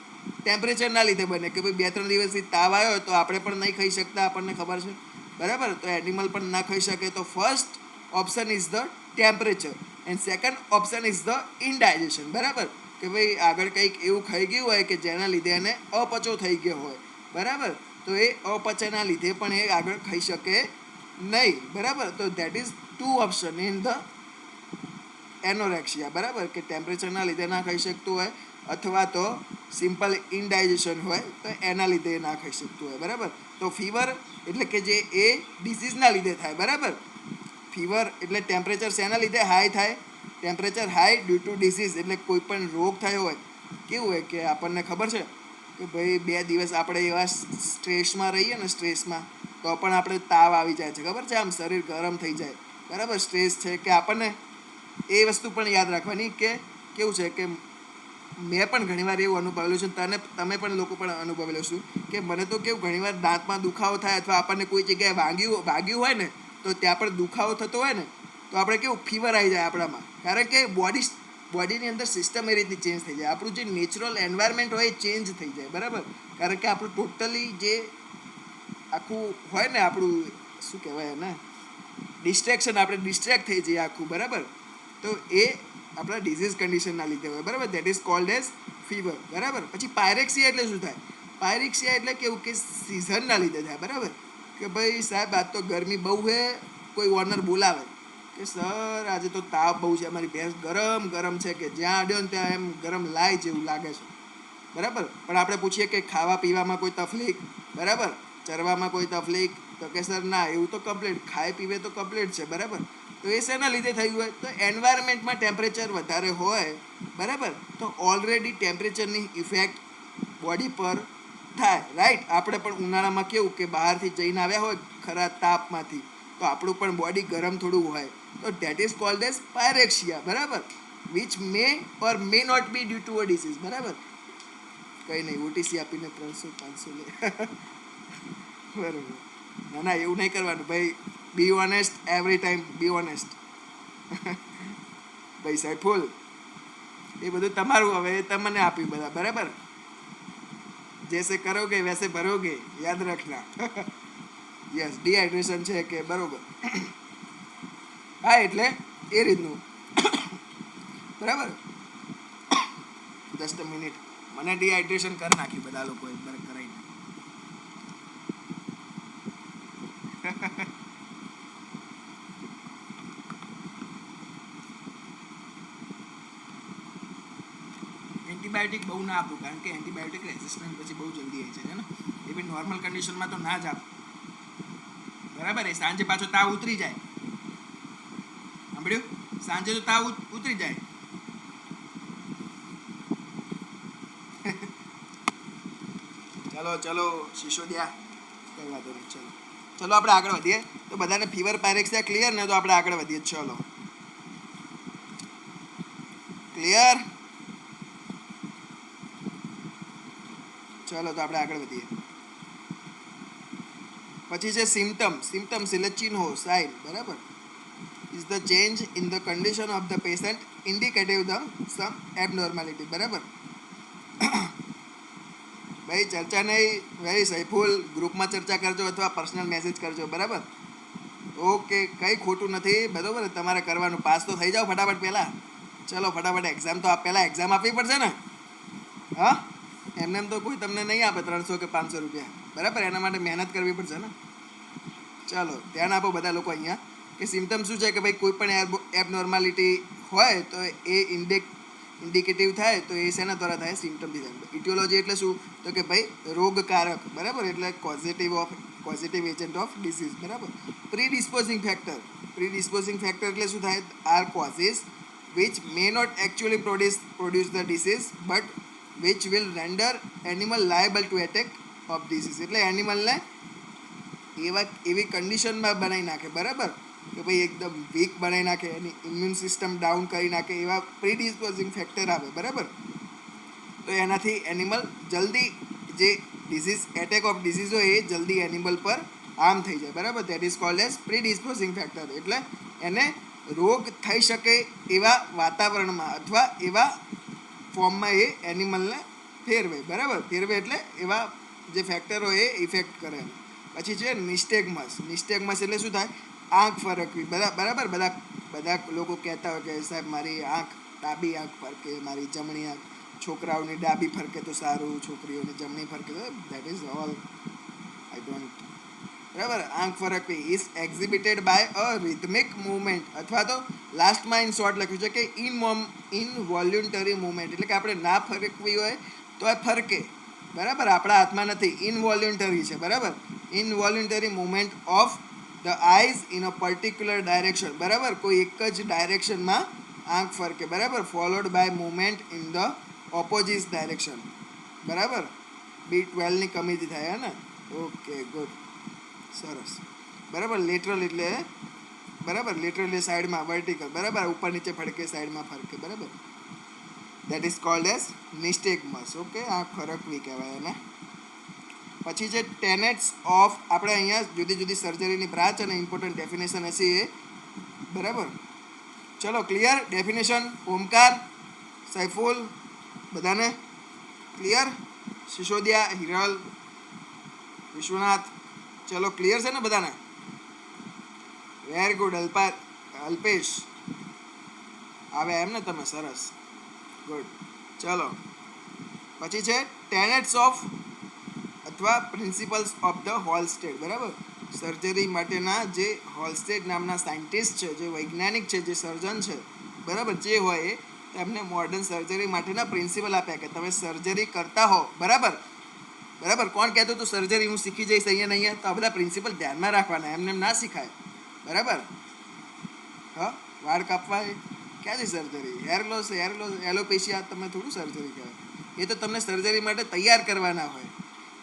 ટેમ્પરેચરના લીધે બને કે ભાઈ 2-3 દિવસથી તાવ આવ્યો તો આપણે પણ નહીં ખાઈ શકતા, આપણને ખબર છે. બરાબર. તો એનિમલ પણ ના ખાઈ શકે. તો first option is the temperature and second option is the indigestion. બરાબર. કે ભાઈ આગળ કંઈક એવું ખાઈ ગયું હોય કે જેના લીધે એને અપચો થઈ ગયો હોય. બરાબર. તો એ અપચાના લીધે પણ એ આગળ ખાઈ શકે નહીં. બરાબર. તો that is 2 option in the anorexia. બરાબર. કે ટેમ્પરેચરના લીધે ના ખાઈ શકતું હોય અથવા તો સિમ્પલ ઇનડાઇજેશન હોય તો એના લીધે ના ખાઈ શકતું હોય. બરાબર. તો ફીવર એટલે કે જે એ ડિસીઝના લીધે થાય. બરાબર. ફીવર એટલે ટેમ્પરેચર શેના લીધે હાઈ થાય, temperature high due to disease. એટલે કોઈ પણ રોગ થયો હોય. કેવું હોય કે આપણને ખબર છે કે ભાઈ 2 દિવસ આપણે એવા સ્ટ્રેસમાં રહીએ ને, સ્ટ્રેસમાં તો પણ આપણે તાવ આવી જાય છે. ખબર છે, આમ શરીર ગરમ થઈ જાય. બરાબર. સ્ટ્રેસ છે કે આપણને એ વસ્તુ પણ યાદ રાખવાની કે કેવું છે કે મેં પણ ઘણીવાર એવું અનુભવેલું છે, તમે પણ લોકો પણ અનુભવેલું છું કે મને તો કેવું ઘણીવાર દાંતમાં દુખાવો થાય અથવા આપણને કોઈ જગ્યાએ વાગ્યું હોય ને તો ત્યાં પણ દુખાવો થતો હોય ને તો આપણે કેવું ફીવર આવી જાય આપણામાં. કારણ કે બોડીની અંદર સિસ્ટમ એ રીતની ચેન્જ થઈ જાય. આપણું જે નેચરલ એન્વાયરમેન્ટ હોય એ ચેન્જ થઈ જાય. બરાબર. કારણ કે આપણું ટોટલી જે આખું હોય ને આપણું શું કહેવાય એને ડિસ્ટ્રેક્શન, આપણે ડિસ્ટ્રેક્ટ થઈ જઈએ આખું. બરાબર. તો એ આપણા ડિઝીઝ કન્ડિશનના લીધે હોય. બરાબર. That is called as fever. બરાબર. પછી પાયરેક્સિયા એટલે શું થાય. પાયરેક્સિયા એટલે કેવું કે સિઝનના લીધે થાય. બરાબર. કે ભાઈ સાહેબ આજ તો ગરમી બહુ છે, કોઈ ઓનર બોલાવે કે સર આજે તો તાવ બહુ છે, અમારી ભેંસ ગરમ ગરમ છે કે જ્યાં અડ્યો ને ત્યાં એમ ગરમ લાય જેવું લાગે છે. બરાબર. પણ આપણે પૂછીએ કે ખાવા પીવામાં કોઈ તકલીફ, બરાબર, ચરવામાં કોઈ તકલીફ, તો કે સર ના એવું તો કમ્પ્લીટ, ખાય પીવે તો કમ્પ્લીટ છે. બરાબર. તો એ શેના લીધે થયું હોય તો એન્વાયરમેન્ટમાં ટેમ્પરેચર વધારે હોય. બરાબર. તો ઓલરેડી ટેમ્પરેચરની ઇફેક્ટ બોડી પર થાય, રાઈટ. આપણે પણ ઉનાળામાં કેવું કે બહારથી જઈને આવ્યા હોય ખરા તાપમાંથી, તો આપણું પણ બોડી ગરમ થોડું હોય, તો that is called as pyrexia, બરાબર, which may or may not be due to a disease, બરાબર. કંઈ નહીં, ઓટીસી આપીને 300-500 લે. બરાબર. ના ના, એવું નહીં કરવાનું ભાઈ. Be honest every time, be honest. ભાઈ સાહેબ, એ બધું તમારું, હવે એ તમને આપ્યું બધા, બરાબર. જૈસે કરોગે વૈસે ભરોગે, યાદ રાખના. યસ, ડિહાઇડ્રેશન છે કે બરોબર. હા, એટલે એ રીતનું, બરાબર. જસ્ટ અ મિનિટ, મને ડિહાઇડ્રેશન કરી નાખ્યું બધા લોકોએ કરાવીને. એન્ટીબાયોટિક બહુ ના આપવું, કારણ કે એન્ટીબાયોટિક રેઝિસ્ટન્સ પછી બહુ જલ્દી આવી જાય છે ને. એ બી નોર્મલ કન્ડિશનમાં તો ના જ આપવું, બરાબર. એ સાંજે પાછો તાવ ઉતરી જાય, સાંભળ્યું? સાંજે તો તાવ ઉતરી જાય. ચલો શિશોદિયા, કઈ વાંધો નહીં. ચલો આપણે આગળ વધીએ. તો બધાને ફીવર પાયરેક્સિયા ક્લિયર ને? તો આપણે આગળ વધીએ. ચલો ક્લિયર. ચલો તો આપણે આગળ વધીએ. પછી છે સિમ્ટમ્સ એટલે ચિહ્નો, સાઇન, બરાબર. Is the change in the condition of the patient indicative the some abnormality, બરાબર. ભાઈ ચર્ચા નહીં, વેરી સૈફુલ, ગ્રુપમાં ચર્ચા કરજો અથવા પર્સનલ મેસેજ કરજો, બરાબર. ઓકે, કંઈ ખોટું નથી, બરાબર. તમારે કરવાનું, પાસ તો થઈ જાઓ ફટાફટ પહેલાં. ચલો ફટાફટ, એક્ઝામ તો પહેલાં એક્ઝામ આપવી પડશે ને. હા, એમને એમ તો કોઈ તમને નહીં આપે 300 કે 500 રૂપિયા, બરાબર. એના માટે મહેનત કરવી પડશે ને. ચાલો ધ્યાન આપો બધા લોકો અહીંયા, કે સિમ્ટમ શું છે કે ભાઈ કોઈ પણ એબનોર્માલિટી હોય તો એ ઇન્ડિકેટિવ થાય, તો એ શેના દ્વારા થાય? સિમ્ટમથી થાય. ઇટિયોલોજી એટલે શું? તો કે ભાઈ રોગકારક, બરાબર, એટલે કોઝિટિવ એજન્ટ ઓફ ડિસીઝ, બરાબર. પ્રીડિસ્પોઝિંગ ફેક્ટર એટલે શું થાય? Are causes which may not actually produce the disease but which will render animal liable to attack of disease. એટલે એનિમલને એવી કન્ડિશનમાં બનાવી નાખે, બરાબર, કે ભાઈ એકદમ વીક બનાવી નાખે, એની ઇમ્યુન સિસ્ટમ ડાઉન કરી નાખે, એવા પ્રીડિસ્પોઝિંગ ફેક્ટર આવે, બરાબર. તો એનાથી એનિમલ જલ્દી, જે ડિસીઝ એટેક ઓફ ડિસીઝ હોય એ જલ્દી એનિમલ પર હાર્મ થઈ જાય, બરાબર. That is called as predisposing factor. એટલે એને રોગ થઈ શકે એવા વાતાવરણમાં અથવા એવા ફોર્મમાં એ એનિમલને ફેરવે, બરાબર. ફેરવે એટલે એવા જે ફેક્ટરો એ ઇફેક્ટ કરે. પછી છે નિસ્ટેગમસ એટલે શું થાય? આંખ ફરકવી, બરાબર. બધા લોકો કહેતા હોય કે સાહેબ મારી આંખ, ડાબી આંખ ફરકે, મારી જમણી આંખ, છોકરાઓની ડાબી ફરકે તો સારું, છોકરીઓની જમણી ફરકે તો that is all I don't, બરાબર. આંખ ફરકવી is exhibited by a rhythmic movement, અથવા તો લાસ્ટમાં ઇન શોર્ટ લખ્યું છે કે ઇનવોલ્યુન્ટરી મૂવમેન્ટ, એટલે કે આપણે ના ફરકવી હોય તો એ ફરકે, બરાબર. આપણા હાથમાં નથી, ઇનવોલ્યુન્ટરી છે, બરાબર. Involuntary movement of the eyes in a particular direction, બરાબર. કોઈ એક જ ડાયરેક્શનમાં આંખ ફરકે, બરાબર. Followed by movement in the opposite direction, બરાબર. B12ની કમીથી થાય, હે ને? ઓકે, ગુડ, સરસ, બરાબર. લેટરલ એટલે, બરાબર, લેટરલ એટલે સાઈડમાં, વર્ટિકલ, બરાબર, ઉપર નીચે ફરકે, સાઈડમાં ફરકે, બરાબર. That is called as nystagmus. Okay, આ ફરકવી કહેવાય એને. પછી છે ટેનેટ્સ ઓફ, આપણે અહીંયા જુદી જુદી સર્જરીની બ્રાન્ચ અને ઇમ્પોર્ટન્ટ ડેફિનેશન હશે એ, બરાબર. ચલો ક્લિયર ડેફિનેશન? ઓમકાર, સૈફુલ, બધાને ક્લિયર? સિસોદિયા, હિરલ, વિશ્વનાથ, ચલો ક્લિયર છે ને બધાને? Very good. અલ્પેશ આવે એમ ને તમે? સરસ, ગુડ. ચલો પછી છે ટેનેટ્સ ઓફ અથવા પ્રિન્સિપલ્સ ઓફ ધ હોલસ્ટેડ, બરાબર. સર્જરી માટેના જે હોલસ્ટેડ નામના સાયન્ટિસ્ટ છે, જે વૈજ્ઞાનિક છે, જે સર્જન છે, બરાબર, જે હોય એ તેમને મોડર્ન સર્જરી માટેના પ્રિન્સિપલ આપ્યા કે તમે સર્જરી કરતા હો, બરાબર. કોણ કહેતું હતું સર્જરી હું શીખી જઈશ અહીંયા? તો આ બધા પ્રિન્સિપલ ધ્યાનમાં રાખવાના, એમને ના શીખાય, બરાબર. હા, વાળ કાપવા ક્યાંથી સર્જરી? હેર લોસ, એલોપેશિયા તમે થોડું સર્જરી કહેવાય. એ તો તમને સર્જરી માટે તૈયાર કરવાના હોય,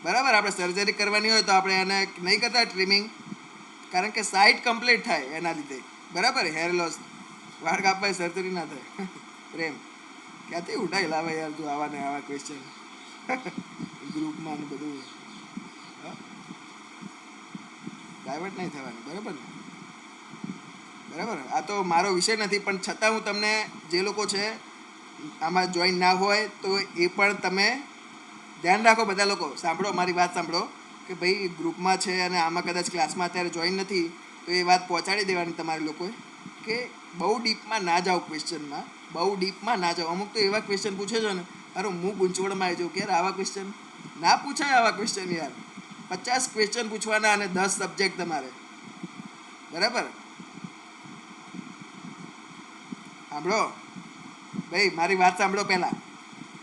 બરાબર. આપણે સર્જરી કરવાની હોય તો આપણે એને નહીં કરતા ટ્રીમિંગ, કારણ કે સાઇટ કમ્પ્લીટ થાય એના લીધે. બરાબર. હેર લોસ, વાળ કાપવાય સર્જરી ના થાય. પ્રેમ ક્યાંથી ઉઠાઈ લાવે યાર તું આવા ને આવા ક્વેશ્ચન ગ્રુપમાં ને બધું. ડાયવર્ટ નહીં થવાની. બરાબર ને? બરાબર. આ તો મારો વિષય નથી, પણ છતાં હું તમને, જે લોકો છે આમાં જોઈન ના હોય તો એ પણ તમે ધ્યાન રાખો. બધા લોકો સાંભળો, મારી વાત સાંભળો કે ભાઈ ગ્રુપમાં છે અને આમાં કદાચ ક્લાસમાં અત્યારે જોઈન નથી તો એ વાત પહોંચાડી દેવાની તમારે લોકોએ કે બહુ ડીપમાં ના જાઓ ક્વેશ્ચનમાં. બહુ ડીપમાં ના જાઓ. અમુક તો એવા ક્વેશ્ચન પૂછે છે ને, અરે હું ગૂંચવણમાં આવી જાઉં કે યાર આવા ક્વેશ્ચન ના પૂછાય. આવા ક્વેશ્ચન યાર 50 ક્વેશ્ચન પૂછવાના અને 10 સબ્જેક્ટ તમારે. બરાબર. સાંભળો ભાઈ, મારી વાત સાંભળો પહેલાં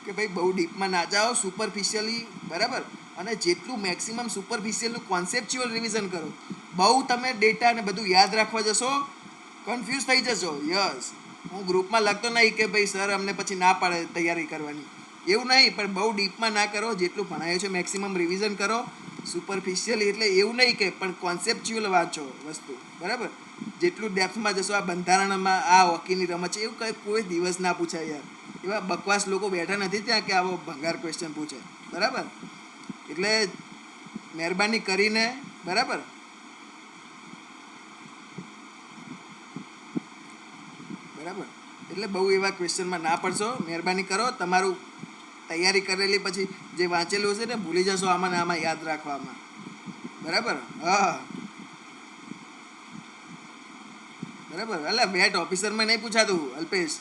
કે ભાઈ બહુ ડીપમાં ના જાઓ, સુપરફિશિયલી. બરાબર. અને જેટલું મેક્સિમમ સુપરફિશિયલનું કોન્સેપ્ચ્યુઅલ રિવિઝન કરો. બહુ તમે ડેટા ને બધું યાદ રાખવા જશો, કન્ફ્યુઝ થઈ જશો. યસ, હું ગ્રુપમાં લખતો નહીં કે ભાઈ સર અમને પછી ના પાડે તૈયારી કરવાની, એવું નહીં. પણ બહુ ડીપમાં ના કરો. જેટલું ભણાયું છે મેક્સિમમ રિવિઝન કરો. સુપરફિશિયલી એટલે એવું નહીં કે, પણ કોન્સેપ્ચ્યુઅલ વાંચો વસ્તુ. બરાબર. જેટલું ડેપ્થમાં જશો, આ બંધારણમાં આ હોકીની રમત છે એવું કંઈ કોઈ દિવસ ના પૂછાય યાર. એવા બકવાસ લોકો બેઠા નથી ત્યાં કે આવો ભંગાર ક્વેશ્ચન પૂછે. બરાબર. એટલે મહેરબાની કરીને, બરાબર, બરાબર, એટલે બહુ એવા ક્વેશ્ચનમાં ના પડશો. મહેરબાની કરો. તમારું તૈયારી કરેલી પછી જે વાંચેલું હશે ને ભૂલી જશો આમાં ને આમાં યાદ રાખવામાં. બરાબર. હા, બરાબર. એટલે વેટ ઓફિસરમાં નહીં પૂછાતું અલ્પેશ.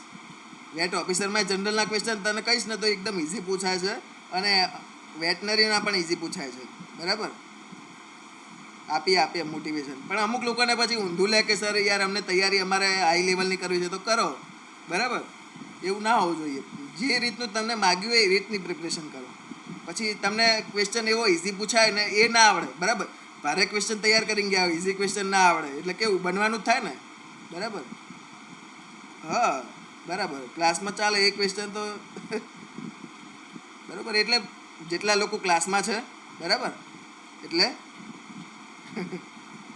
વેટ ઓફિસરમાં જનરલના ક્વેશ્ચન તને કહીશ ને તો એકદમ ઇઝી પૂછાય છે, અને વેટનરીના પણ ઇઝી પૂછાય છે. બરાબર. આપીએ મોટિવેશન. પણ અમુક લોકોને પછી ઊંધું લે કે સર યાર અમને તૈયારી અમારે હાઈ લેવલની કરવી છે તો કરો. બરાબર. એવું ના હોવું જોઈએ. જે રીતનું તમને માગ્યું હોય એ રીતની પ્રિપરેશન કરો. પછી તમને ક્વેશ્ચન એવો ઇઝી પૂછાય ને એ ના આવડે. બરાબર. ભારે ક્વેશ્ચન તૈયાર કરીને ગયા હોય, ઇઝી ક્વેશ્ચન ના આવડે એટલે કેવું બનવાનું જ થાય ને. બરાબર. હા, બરાબર. ક્લાસમાં ચાલે એ ક્વેશ્ચન તો બરાબર. એટલે જેટલા લોકો ક્લાસમાં છે, બરાબર, એટલે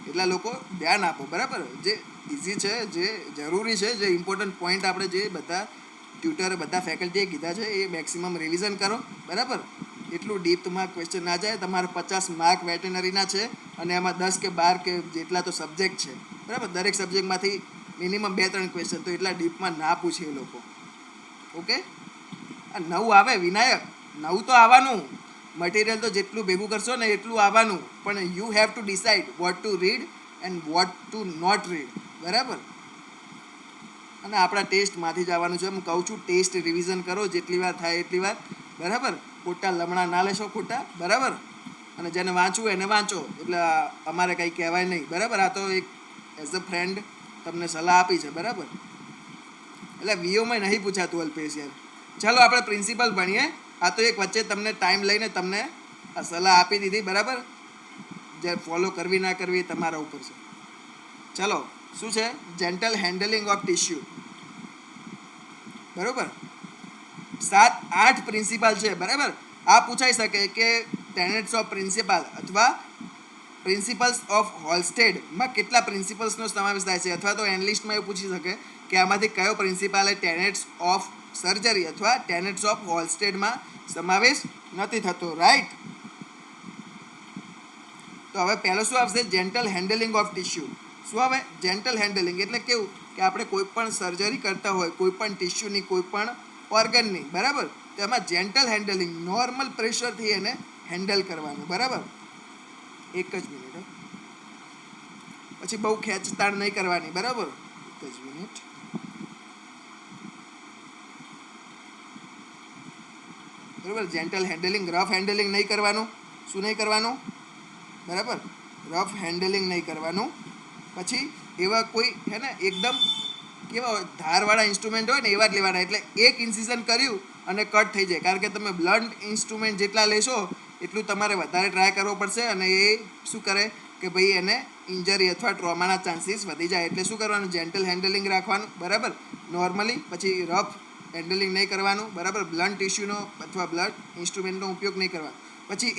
એટલા લોકો ધ્યાન આપો. બરાબર. જે ઇઝી છે, જે જરૂરી છે, જે ઇમ્પોર્ટન્ટ પોઈન્ટ આપણે જે બધા ટ્યુટરે બધા ફેકલ્ટીએ કીધા છે એ મેક્સિમમ રિવિઝન કરો. બરાબર. એટલું ડીપમાં ક્વેશ્ચન ના જાય. તમારે 50 માર્ક વેટનરીના છે અને એમાં 10 કે 12 કે જેટલા તો સબ્જેક્ટ છે. બરાબર. દરેક સબ્જેક્ટમાંથી મિનિમમ 2-3 ક્વેશ્ચન તો એટલા ડીપમાં ના પૂછે એ લોકો. ઓકે. આ નવું આવે વિનાયક, નવું તો આવવાનું. મટીરિયલ તો જેટલું ભેગું કરશો ને એટલું આવવાનું. પણ you have to decide what to read and what to not read. બરાબર. અને આપણા ટેસ્ટમાંથી જ આવવાનું છે. હું કહું છું ટેસ્ટ રિવિઝન કરો જેટલી વાર થાય એટલી વાર. બરાબર. ખોટા લમણા ના લેશો ખોટા. બરાબર. અને જેને વાંચવું એને વાંચો, એટલે અમારે કંઈ કહેવાય નહીં. બરાબર. આ તો એક એઝ અ ફ્રેન્ડ તમને સલાહ આપી છે. બરાબર. એટલે વીઓમાં નહીં પૂછાતું અલ્પેશ યાર. ચાલો આપણે પ્રિન્સિપલ ભણીએ. આ તો એક વચ્ચે તમને ટાઈમ લઈને તમને આ સલાહ આપી દીધી. બરાબર. જે ફોલો કરવી ના કરવી તમારા ઉપર છે. ચાલો, શું છે? Gentle handling of tissue. બરાબર. 7-8 પ્રિન્સિપાલ છે. બરાબર. આ પૂછાઈ શકે કે ટેનેટ્સ ઓફ પ્રિન્સિપાલ અથવા પ્રિન્સિપલ્સ ઓફ હોલસ્ટેડમાં કેટલા પ્રિન્સિપલ્સનો સમાવેશ થાય છે, અથવા તો એનલિસ્ટમાં એવું પૂછી શકે કે આમાંથી કયો પ્રિન્સિપાલ એ ટેનેટ્સ ઓફ સર્જરી અથવા ટેનેટ્સ ઓફ હોલસ્ટેડમાં સમાવેશ નથી થતો. રાઈટ. તો હવે પહેલો શું આવશે? Gentle handling of tissue. શું આવે? જેન્ટલ હેન્ડલિંગ એટલે કેવું કે આપણે કોઈ પણ સર્જરી કરતા હોય, કોઈ પણ ટિશ્યુની, કોઈ પણ ઓર્ગનની, બરાબર, તો એમાં જેન્ટલ હેન્ડલિંગ, નોર્મલ પ્રેશરથી એને હેન્ડલ કરવાનું. બરાબર. એક જ મિનિટ. પછી બહુ ખેંચતાણ નહીં કરવાની. બરાબર. એક જ મિનિટ. બરાબર. જેન્ટલ હેન્ડલિંગ, રફ હેન્ડલિંગ નહીં કરવાનું. શું નહીં કરવાનું? બરાબર. રફ હેન્ડલિંગ નહીં કરવાનું. પછી એવા કોઈ હે ને એકદમ કેવા ધારવાળા ઇન્સ્ટ્રુમેન્ટ હોય ને એવા જ લેવાના. એટલે એક ઇન્સિઝન કર્યું અને કટ થઈ જાય. કારણ કે તમે બ્લન્ટ ઇન્સ્ટ્રુમેન્ટ જેટલા લેશો એટલું તમારે વધારે ટ્રાય કરવો પડશે, અને એ શું કરે કે ભાઈ એને ઇન્જરી અથવા ટ્રોમાના ચાન્સીસ વધી જાય. એટલે શું કરવાનું? જેન્ટલ હેન્ડલિંગ રાખવાનું. બરાબર. નોર્મલી. પછી રફ હેન્ડલિંગ નહીં કરવાનું, બરાબર. બ્લન્ટ ટિશ્યુનો અથવા બ્લડ ઇન્સ્ટ્રુમેન્ટનો ઉપયોગ નહીં કરવાનો. પછી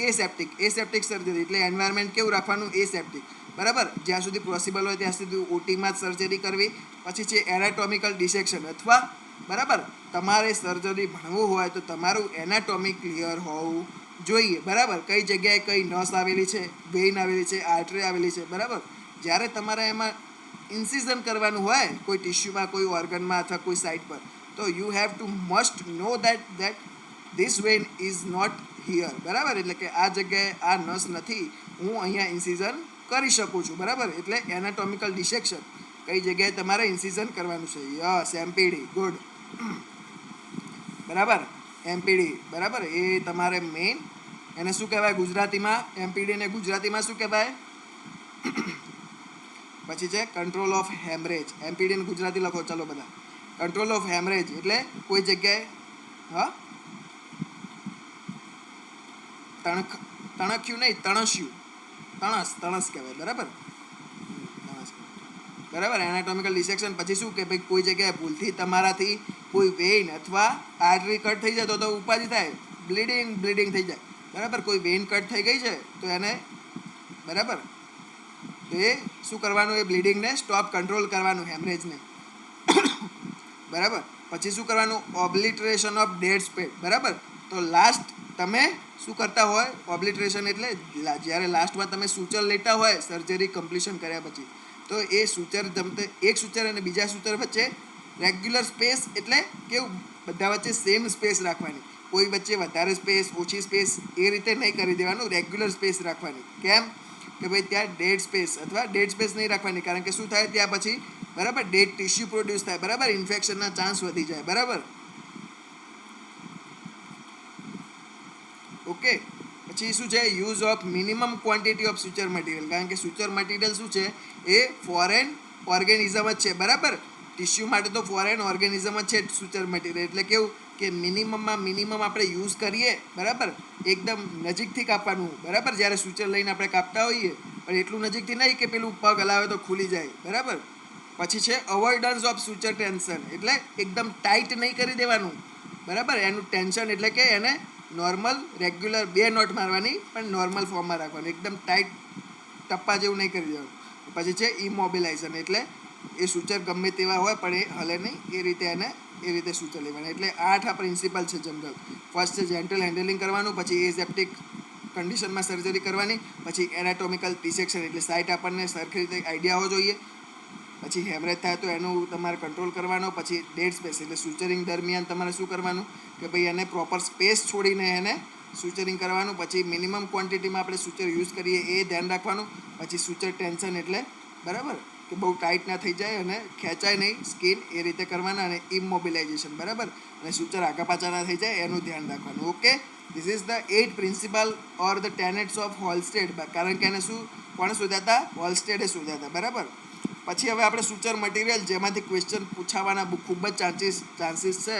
એસેપ્ટિક સર્જરી એટલે એન્વાયરમેન્ટ કેવું રાખવાનું, એસેપ્ટિક, બરાબર. જ્યાં સુધી પોસિબલ હોય ત્યાં સુધી ઓટીમાં જ સર્જરી કરવી. પછી છે એનાટોમિકલ ડિસેક્શન અથવા, બરાબર, તમારે સર્જરી ભણવું હોય તો તમારું એનાટોમી ક્લિયર હોવું જોઈએ, બરાબર. કઈ જગ્યાએ કઈ નસ આવેલી છે, વેઇન આવેલી છે, આર્ટરી આવેલી છે, બરાબર. જ્યારે તમારે એમાં ઇન્સિઝન કરવાનું હોય કોઈ ટિશ્યુમાં, કોઈ ઓર્ગનમાં અથવા કોઈ સાઇટ પર, તો you have to must know that this vein is not here, બરાબર. એટલે કે આ જગ્યાએ આ નસ નથી, હું અહીંયા ઇન્સિઝન કરી શકું છું, બરાબર. એટલે એનાટોમિકલ ડિસેક્શન, કઈ જગ્યાએ તમારે ઇન્સિઝન કરવાનું છે. યસ, એમપીડી, ગુડ, બરાબર. એમપીડી, બરાબર, એ તમારે મેઇન, એને શું કહેવાય ગુજરાતીમાં, એમપીડીને ગુજરાતીમાં શું કહેવાય? પછી છે કંટ્રોલ ઓફ હેમરેજ. એમપીડીને ગુજરાતી લખો ચાલો બધા. કંટ્રોલ ઓફ હેમરેજ એટલે કોઈ જગ્યાએ તણખ્યું નહીં, તણસ કહેવાય, બરાબર. બરાબર, એનાટોમિકલ ડિસેક્શન. પછી શું કે ભાઈ કોઈ જગ્યાએ ભૂલથી તમારાથી કોઈ વેઇન અથવા આર્ટરી કટ થઈ જાય તો ઉપાધિ થાય, બ્લીડિંગ થઈ જાય, બરાબર. કોઈ વેઇન કટ થઈ ગઈ છે તો એને, બરાબર, તો એ શું કરવાનું, એ બ્લીડિંગને સ્ટોપ, કંટ્રોલ કરવાનું, હેમરેજને, બરાબર. પછી શું કરવાનું, ઓબ્લિટરેશન ઓફ ડેડ સ્પેસ, બરાબર. તો લાસ્ટ તમે શું કરતા હોય, ઓબ્લિટરેશન એટલે જ્યારે લાસ્ટમાં તમે સૂચર લેતા હોય સર્જરી કમ્પ્લીશન કર્યા પછી, તો એ સૂચર એક સૂચર અને બીજા સૂચર વચ્ચે રેગ્યુલર સ્પેસ એટલે કેવું, બધા વચ્ચે સેમ સ્પેસ રાખવાની, કોઈ વચ્ચે વધારે સ્પેસ, ઓછી સ્પેસ એ રીતે નહીં કરી દેવાનું, રેગ્યુલર સ્પેસ રાખવાની. કેમ કે ભાઈ ત્યાં ડેડ સ્પેસ અથવા ડેડ સ્પેસ નહીં રાખવાની, કારણ કે શું થાય ત્યાં પછી, બરાબર, ડેડ ટિશ્યુ પ્રોડ્યુસ થાય, બરાબર. ઇન્ફેક્શનના ચાન્સ વધી જાય, બરાબર. ઓકે. પછી શું છે, use of minimum quantity of suture material, કારણ કે સુચર મટીરિયલ શું છે, એ ફોરેન ઓર્ગેનિઝમ જ છે, બરાબર. ટિશ્યુ માટે તો ફોરેન ઓર્ગેનિઝમ જ છે સુચર મટીરિયલ. એટલે કેવું કે મિનિમમ આપણે યુઝ કરીએ, બરાબર, એકદમ નજીકથી કાપવાનું, બરાબર. જ્યારે સુચર લઈને આપણે કાપતા હોઈએ પણ એટલું નજીકથી નહીં કે પેલું પગ હલાવે તો ખુલી જાય, બરાબર. પછી છે અવોઇડન્સ ઓફ સુચર ટેન્શન, એટલે એકદમ ટાઈટ નહીં કરી દેવાનું, બરાબર. એનું ટેન્શન એટલે કે એને નોર્મલ રેગ્યુલર 2 નોટ મારવાની, પણ નોર્મલ ફોર્મમાં રાખવાનું, એકદમ ટાઈટ ટપ્પા જેવું નહીં કરી દેવાનું. પછી છે ઇમોબિલાઇઝેશન, એટલે એ સૂચર ગમે તેવા હોય પણ એ હલે નહીં, એ રીતે સૂચર લેવાના. એટલે 8 આ પ્રિન્સિપલ છે જનરલ. ફર્સ્ટ છે જેન્ટલ હેન્ડલિંગ કરવાનું, પછી એસેપ્ટિક કન્ડિશનમાં સર્જરી કરવાની, પછી એનાટોમિકલ ડિસેક્શન એટલે સાઇટ આપણને સરખી રીતે આઈડિયા હોવો જોઈએ. પછી હેમરેજ થાય તો એનું તમારે કંટ્રોલ કરવાનો. પછી ડેડ સ્પેસ એટલે સૂચરિંગ દરમિયાન તમારે શું કરવાનું કે ભાઈ એને પ્રોપર સ્પેસ છોડીને એને સૂચરિંગ કરવાનું. પછી મિનિમમ ક્વોન્ટિટીમાં આપણે સૂચર યુઝ કરીએ એ ધ્યાન રાખવાનું. પછી સૂચર ટેન્શન એટલે, બરાબર, કે બહુ ટાઈટ ના થઈ જાય અને ખેંચાય નહીં સ્કિન, એ રીતે કરવાના. અને ઇમોબિલાઇઝેશન, બરાબર, અને સૂચર આગા પાછા ના થઈ જાય એનું ધ્યાન રાખવાનું. Okay, this is the 8 principle or the tenets of Halsted, કારણ કે એને કોણે શોધ્યા હતા, હોલસ્ટેડે શોધ્યા હતા, બરાબર. પછી હવે આપણે સૂચર મટીરિયલ જેમાંથી ક્વેશ્ચન પૂછાવાના ખૂબ જ ચાન્સીસ છે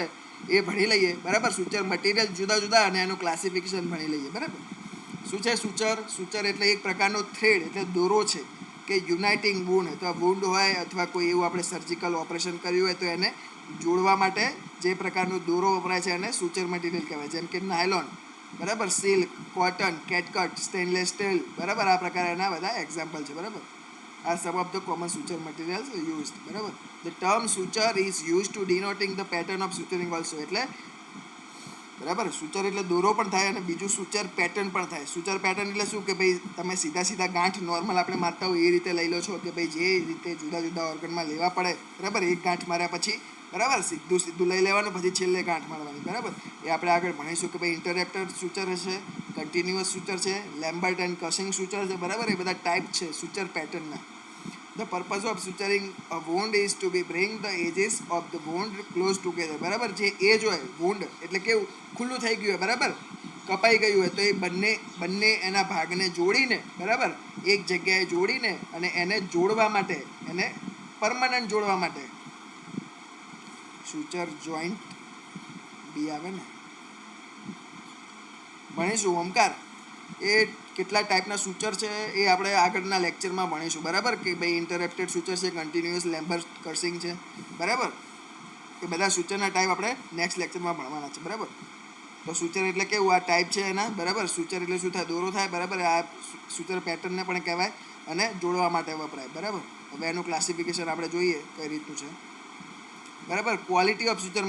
એ ભણી લઈએ, બરાબર. સૂચર મટીરિયલ જુદા જુદા અને એનું ક્લાસિફિકેશન ભણી લઈએ, બરાબર. શું છે સૂચર એટલે એક પ્રકારનો થ્રેડ એટલે દોરો છે કે યુનાઇટિંગ વુન્ડ, અથવા વુન્ડ હોય અથવા કોઈ એવું આપણે સર્જિકલ ઓપરેશન કર્યું હોય તો એને જોડવા માટે જે પ્રકારનો દોરો વપરાય છે એને સૂચર મટીરિયલ કહેવાય. જેમ કે નાયલોન, બરાબર, સિલ્ક, કોટન, કેટકટ, સ્ટેનલેસ સ્ટીલ, બરાબર. આ પ્રકાર એના બધા એક્ઝામ્પલ છે, બરાબર. Are some of the common suture materials used, બરાબર. The term suture is used to denoting the pattern of suturing also, એટલે, બરાબર, સૂચર એટલે દોરો પણ થાય અને બીજું સૂચર પેટર્ન પણ થાય. સૂચર પેટર્ન એટલે શું કે ભાઈ તમે સીધા ગાંઠ નોર્મલ આપણે મારતા હોય એ રીતે લઈ લો છો, કે ભાઈ જે રીતે જુદા જુદા ઓર્ગનમાં લેવા પડે, બરાબર. એક ગાંઠ માર્યા પછી, બરાબર, સીધું લઈ લેવાનું, પછી છેલ્લે ગાંઠ મારવાની, બરાબર. એ આપણે આગળ ભણીશું કે ભાઈ ઇન્ટરેક્ટર સૂચર છે, કન્ટિન્યુઅસ સૂચર છે, લેમ્બર્ટ એન્ડ કસિંગ સૂચર છે, બરાબર. એ બધા ટાઈપ છે સૂચર પેટર્નના. The purpose of suturing a wound is to bring the edges of the wound close together, બરાબર. જે એજ હોય wound એટલે કેવું ખુલ્લું થઈ ગયું હોય, બરાબર, કપાઈ ગયું હોય તો એ બંને એના ભાગને જોડીને, બરાબર, એક જગ્યાએ જોડીને અને એને જોડવા માટે, એને પરમનન્ટ જોડવા માટે સૂચર જોઈન્ટ બી આવે ને, ભણીશું. ઓમકાર, એ કેટલા ટાઈપના સૂચર છે એ આપણે આગળના લેક્ચરમાં ભણીશું, બરાબર. કે ભાઈ ઇન્ટરેક્ટેડ સૂચર છે, કન્ટિન્યુઅસ લેમ્બર્ટ કર્સિંગ છે, બરાબર. એ બધા સૂચરના ટાઈપ આપણે નેક્સ્ટ લેક્ચરમાં ભણવાના છે, બરાબર. તો સૂચર એટલે કેવું, આ ટાઈપ છે એના, બરાબર. સૂચર એટલે શું થાય, દોરો થાય, બરાબર. આ સૂચર પેટર્નને પણ કહેવાય અને જોડવા માટે વપરાય, બરાબર. હવે એનું ક્લાસિફિકેશન આપણે જોઈએ કઈ રીતનું છે, બરાબર. ક્વોલિટી ઓફ સૂચર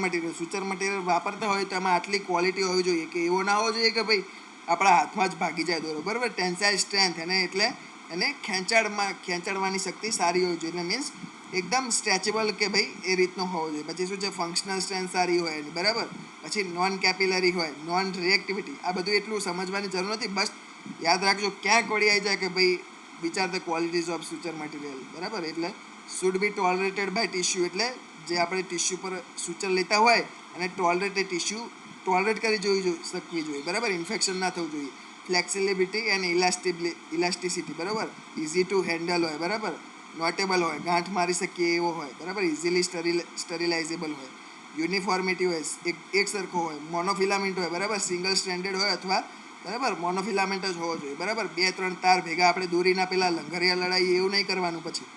મટીરિયલ વાપરતા હોય તો એમાં આટલી ક્વોલિટી હોવી જોઈએ કે એવો ના હોવો જોઈએ કે ભાઈ આપણા હાથમાં જ ભાગી જાય દોરો, બરાબર. ટેન્સાઇલ સ્ટ્રેન્થ એને એટલે એને ખેંચાડવાની શક્તિ સારી હોવી જોઈએ, એટલે મીન્સ એકદમ સ્ટ્રેચેબલ કે ભાઈ એ રીતનો હોવો જોઈએ. પછી શું છે, ફંક્શનલ સ્ટ્રેન્થ સારી હોય એની, બરાબર. પછી નોન કેપિલરી હોય, નોન રિએક્ટિવિટી, આ બધું એટલું સમજવાની જરૂર નથી, બસ યાદ રાખજો. ક્યાંક વળી આવી જાય કે ભાઈ વિચાર the qualities of suture material, બરાબર. એટલે should be tolerated by tissue, એટલે જે આપણે ટિશ્યુ પર સૂચર લેતા હોય અને ટોલરેટ કરી શકવી જોઈએ, બરાબર. ઇન્ફેક્શન ના થવું જોઈએ. ફ્લેક્સિબિલિટી એન્ડ ઇલાસ્ટિસિટી, બરાબર. ઇઝી ટુ હેન્ડલ હોય, બરાબર. નોટેબલ હોય, ગાંઠ મારી શકીએ એવો હોય, બરાબર. ઇઝીલી સ્ટરીલાઇઝેબલ હોય. યુનિફોર્મિટી હોય, એક સરખો હોય. મોનોફિલામેન્ટ હોય, બરાબર. સિંગલ સ્ટ્રેન્ડેડ હોય અથવા બરાબર મોનોફિલામેન્ટ જ હોવો જોઈએ, બરાબર. 2-3 તાર ભેગા આપણે દોરીના પેલા લંગરિયા લડાઈ એવું નહીં કરવાનું પછી,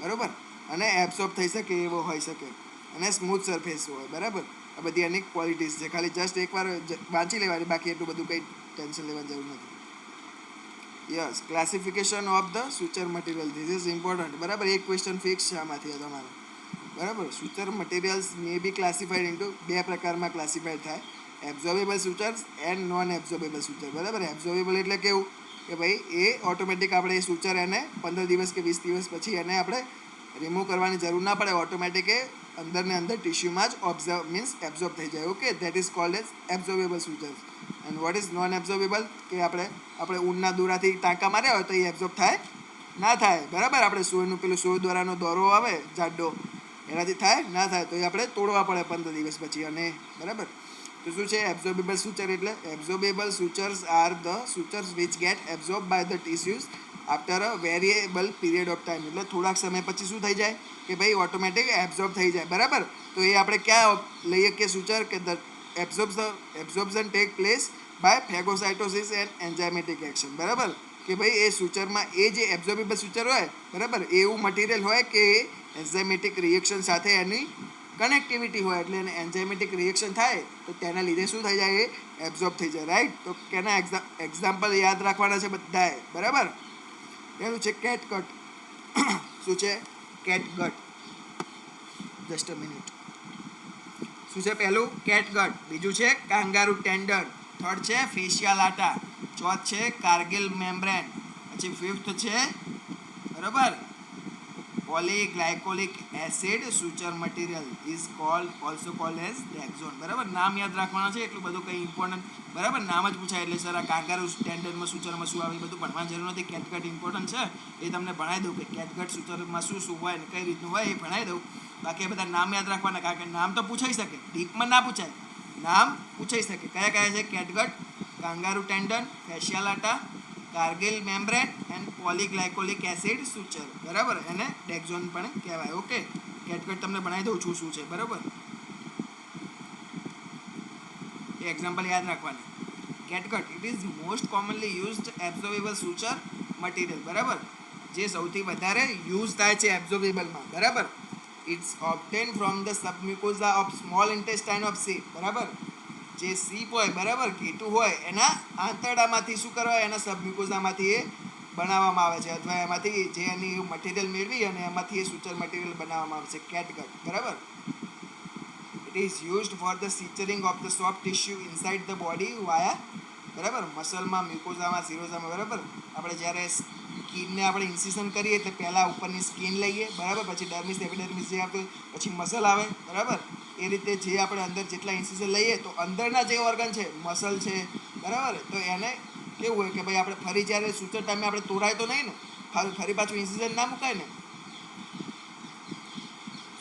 બરાબર. અને એબ્સોર્બ થઈ શકે એવો હોઈ શકે, અને સ્મૂથ સરફેસ હોય, બરાબર. આ બધી એની ક્વોલિટીઝ છે, ખાલી જસ્ટ એકવાર વાંચી લેવાની, બાકી એટલું બધું કંઈ ટેન્શન લેવાની જરૂર નથી. Yes, classification of the suture material, this is important, બરાબર. એક ક્વેશ્ચન ફિક્સ છે આમાંથી તમારે, બરાબર. Suture materials may be classified into 2 પ્રકારમાં ક્લાસિફાઈડ થાય, એબ્ઝોર્બેબલ સૂચર્સ એન્ડ નોન એબ્ઝોર્બેબલ સૂચર, બરાબર. એબ્ઝોર્બેબલ એટલે કેવું કે ભાઈ એ ઓટોમેટિક આપણે એ સૂચર એને 15 દિવસ કે 20 દિવસ પછી એને આપણે રિમૂવ કરવાની જરૂર ના પડે, ઓટોમેટિક એ અંદર ને અંદર ટિશ્યુમાં જ એબ્ઝોર્બ થઈ જાય, okay. That is called as absorbable sutures. And what is non absorbable, કે આપણે ઊનના દોરાથી ટાંકા માર્યા હોય તો એ એબ્ઝોર્બ થાય ના થાય, બરાબર. આપણે સોયનું પેલું સોય દ્વારાનો દોરો આવે જાડો, એનાથી થાય ના થાય, તો એ આપણે તોડવા પડે 15 દિવસ પછી, અને બરાબર. તો શું છે એબ્ઝોર્બેબલ સૂચર, એટલે absorbable sutures are the sutures which get absorb by the tissues after a variable period of time, એટલે થોડાક સમય પછી શું થઈ જાય કે ભાઈ ઓટોમેટિક એબ્ઝોર્બ થઈ જાય, બરાબર. તો એ આપણે ક્યાં લઈએ કે સૂચર કે the absorption take place by phagocytosis and enzymatic action, બરાબર. કે ભાઈ એ સૂચરમાં એ જે એબ્ઝોર્બેબલ સૂચર હોય, બરાબર, એવું મટીરિયલ હોય કે એન્ઝાઇમેટિક રિએક્શન સાથે એની કનેક્ટિવિટી હોય, એટલે એને એન્ઝાઇમેટિક રિએક્શન થાય તો તેના લીધે શું થઈ જાય, એ એબ્ઝોર્બ થઈ જાય, રાઈટ. તો કેના એક્ઝામ્પલ યાદ રાખવાના છે બધાએ, બરાબર. પહેલું છે કેટગટ. શું છે કેટગટ, જસ્ટ અ મિનિટ. શું છે પહેલું, કેટગટ. બીજું છે કાંગારૂ ટેન્ડન. થર્ડ છે ફેશિયાલાટા. ચોથ છે કારગિલ મેમ્બ્રેન. પછી ફિફ્થ છે બરાબર polyglycolic acid suture material is also called as Dexon, બરાબર. નામ યાદ રાખવાના છે, એટલું બધું કંઈ ઇમ્પોર્ટન્ટ, બરાબર. નામ જ પૂછાય એટલે સર આ કાંગારૂ ટેન્ડનમાં સૂચરમાં શું આવે એ બધું ભણવાની જરૂર નથી. કેટગટ ઇમ્પોર્ટન્ટ છે, એ તમને ભણાવી દઉં કે કેટગટ સૂચરમાં શું શું હોય ને કઈ રીતનું હોય એ ભણાવી દઉં. બાકી બધા નામ યાદ રાખવાના, કારણ કે નામ તો પૂછાઈ શકે, ડીપમાં ના પૂછાય, નામ પૂછાઈ શકે. કયા કયા છે catgut, kangaroo tendon, fascia lata, Cargile membrane and polyglycolic acid suture, બરાબર. એને ડેક્ઝોન પણ કહેવાય, ઓકે. કેટગટ તમને બનાવી દઉં છું શું છે, બરાબર. એ એક્ઝામ્પલ યાદ રાખવાના. Catgut it is most commonly used absorbable suture material, બરાબર. જે સૌથી વધારે યુઝ થાય છે એબ્ઝોર્બેબલમાં, બરાબર. It's obtain from the submucosa of small intestine of sheep, બરાબર. જે સીપ હોય, બરાબર, ઘેટું હોય, એના આંતરડામાંથી શું કરવા, એના સબમ્યુકોઝામાંથી એ બનાવવામાં આવે છે, અથવા એમાંથી જે એની મટીરિયલ મેળવી અને એમાંથી એ સૂચર મટીરિયલ બનાવવામાં આવે છે, કેટગટ, બરાબર. It is used for the suturing of the soft tissue inside the body via, બરાબર, મસલમાં, મ્યુકોઝામાં, સિરોઝામાં, બરાબર. આપણે જ્યારે સ્કિનને આપણે ઇન્સિઝન કરીએ એટલે પહેલાં ઉપરની સ્કિન લઈએ, બરાબર, પછી ડર્મિસ એપિડર્મિસ જે આપણે પછી મસલ આવે, બરાબર. એ રીતે જે આપણે અંદર જેટલા ઇન્સિઝન લઈએ તો અંદરના જે ઓર્ગન છે, મસલ છે, બરાબર, તો એને કેવું હોય કે ભાઈ આપણે ફરી જ્યારે સૂચર ટાઈમે આપણે તોડાય તો નહીં ને, ફરી પાછું ઇન્સિઝન ના મુકાય ને.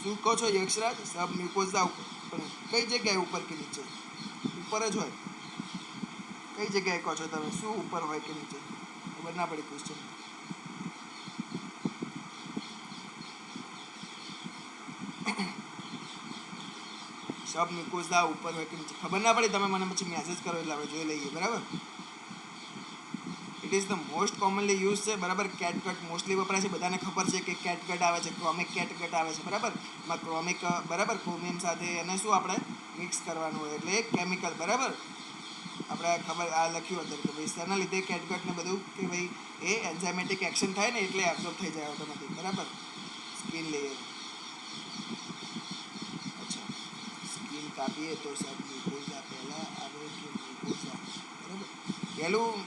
શું કહો છો યક્ષરાજ, સબ મ્યુકોઝા ઉપર કઈ જગ્યાએ ઉપર કે નીચે, ઉપર જ હોય, કઈ જગ્યાએ કહો છો તમે, શું ઉપર હોય કે નીચે, ખબર ના પડી ક્વેશ્ચન. સબ મ્યુકોઝા ઉપર હોય કે નીચે ખબર ના પડી, તમે મને પછી મેસેજ કરો એટલે આપણે જોઈ લઈએ, બરાબર. It is the most commonly use છે, બરાબર. કેટગટ મોસ્ટલી વપરાય છે, બધાને ખબર છે કે કેટગટ આવે છે, ક્રોમિક કેટગટ આવે છે, બરાબર. એમાં ક્રોમિક, બરાબર, ક્રોમિયમ સાથે એને શું આપણે મિક્સ કરવાનું હોય એટલે કેમિકલ, બરાબર. આપણે ખબર આ લખ્યું હતું કે ભાઈ શેના લીધે કેટગટ ને બધું કે ભાઈ એ એન્ઝાઇમેટિક એક્શન થાય ને એટલે એબ્ઝોર્બ થઈ જાય ઓટોમેટિક, બરાબર. સ્કિન લેયર, અચ્છા, સ્કિન કાપીએ તો સબ મ્યુકોઝા પહેલાં આવે કે મ્યુકોઝા, બરાબર. પહેલું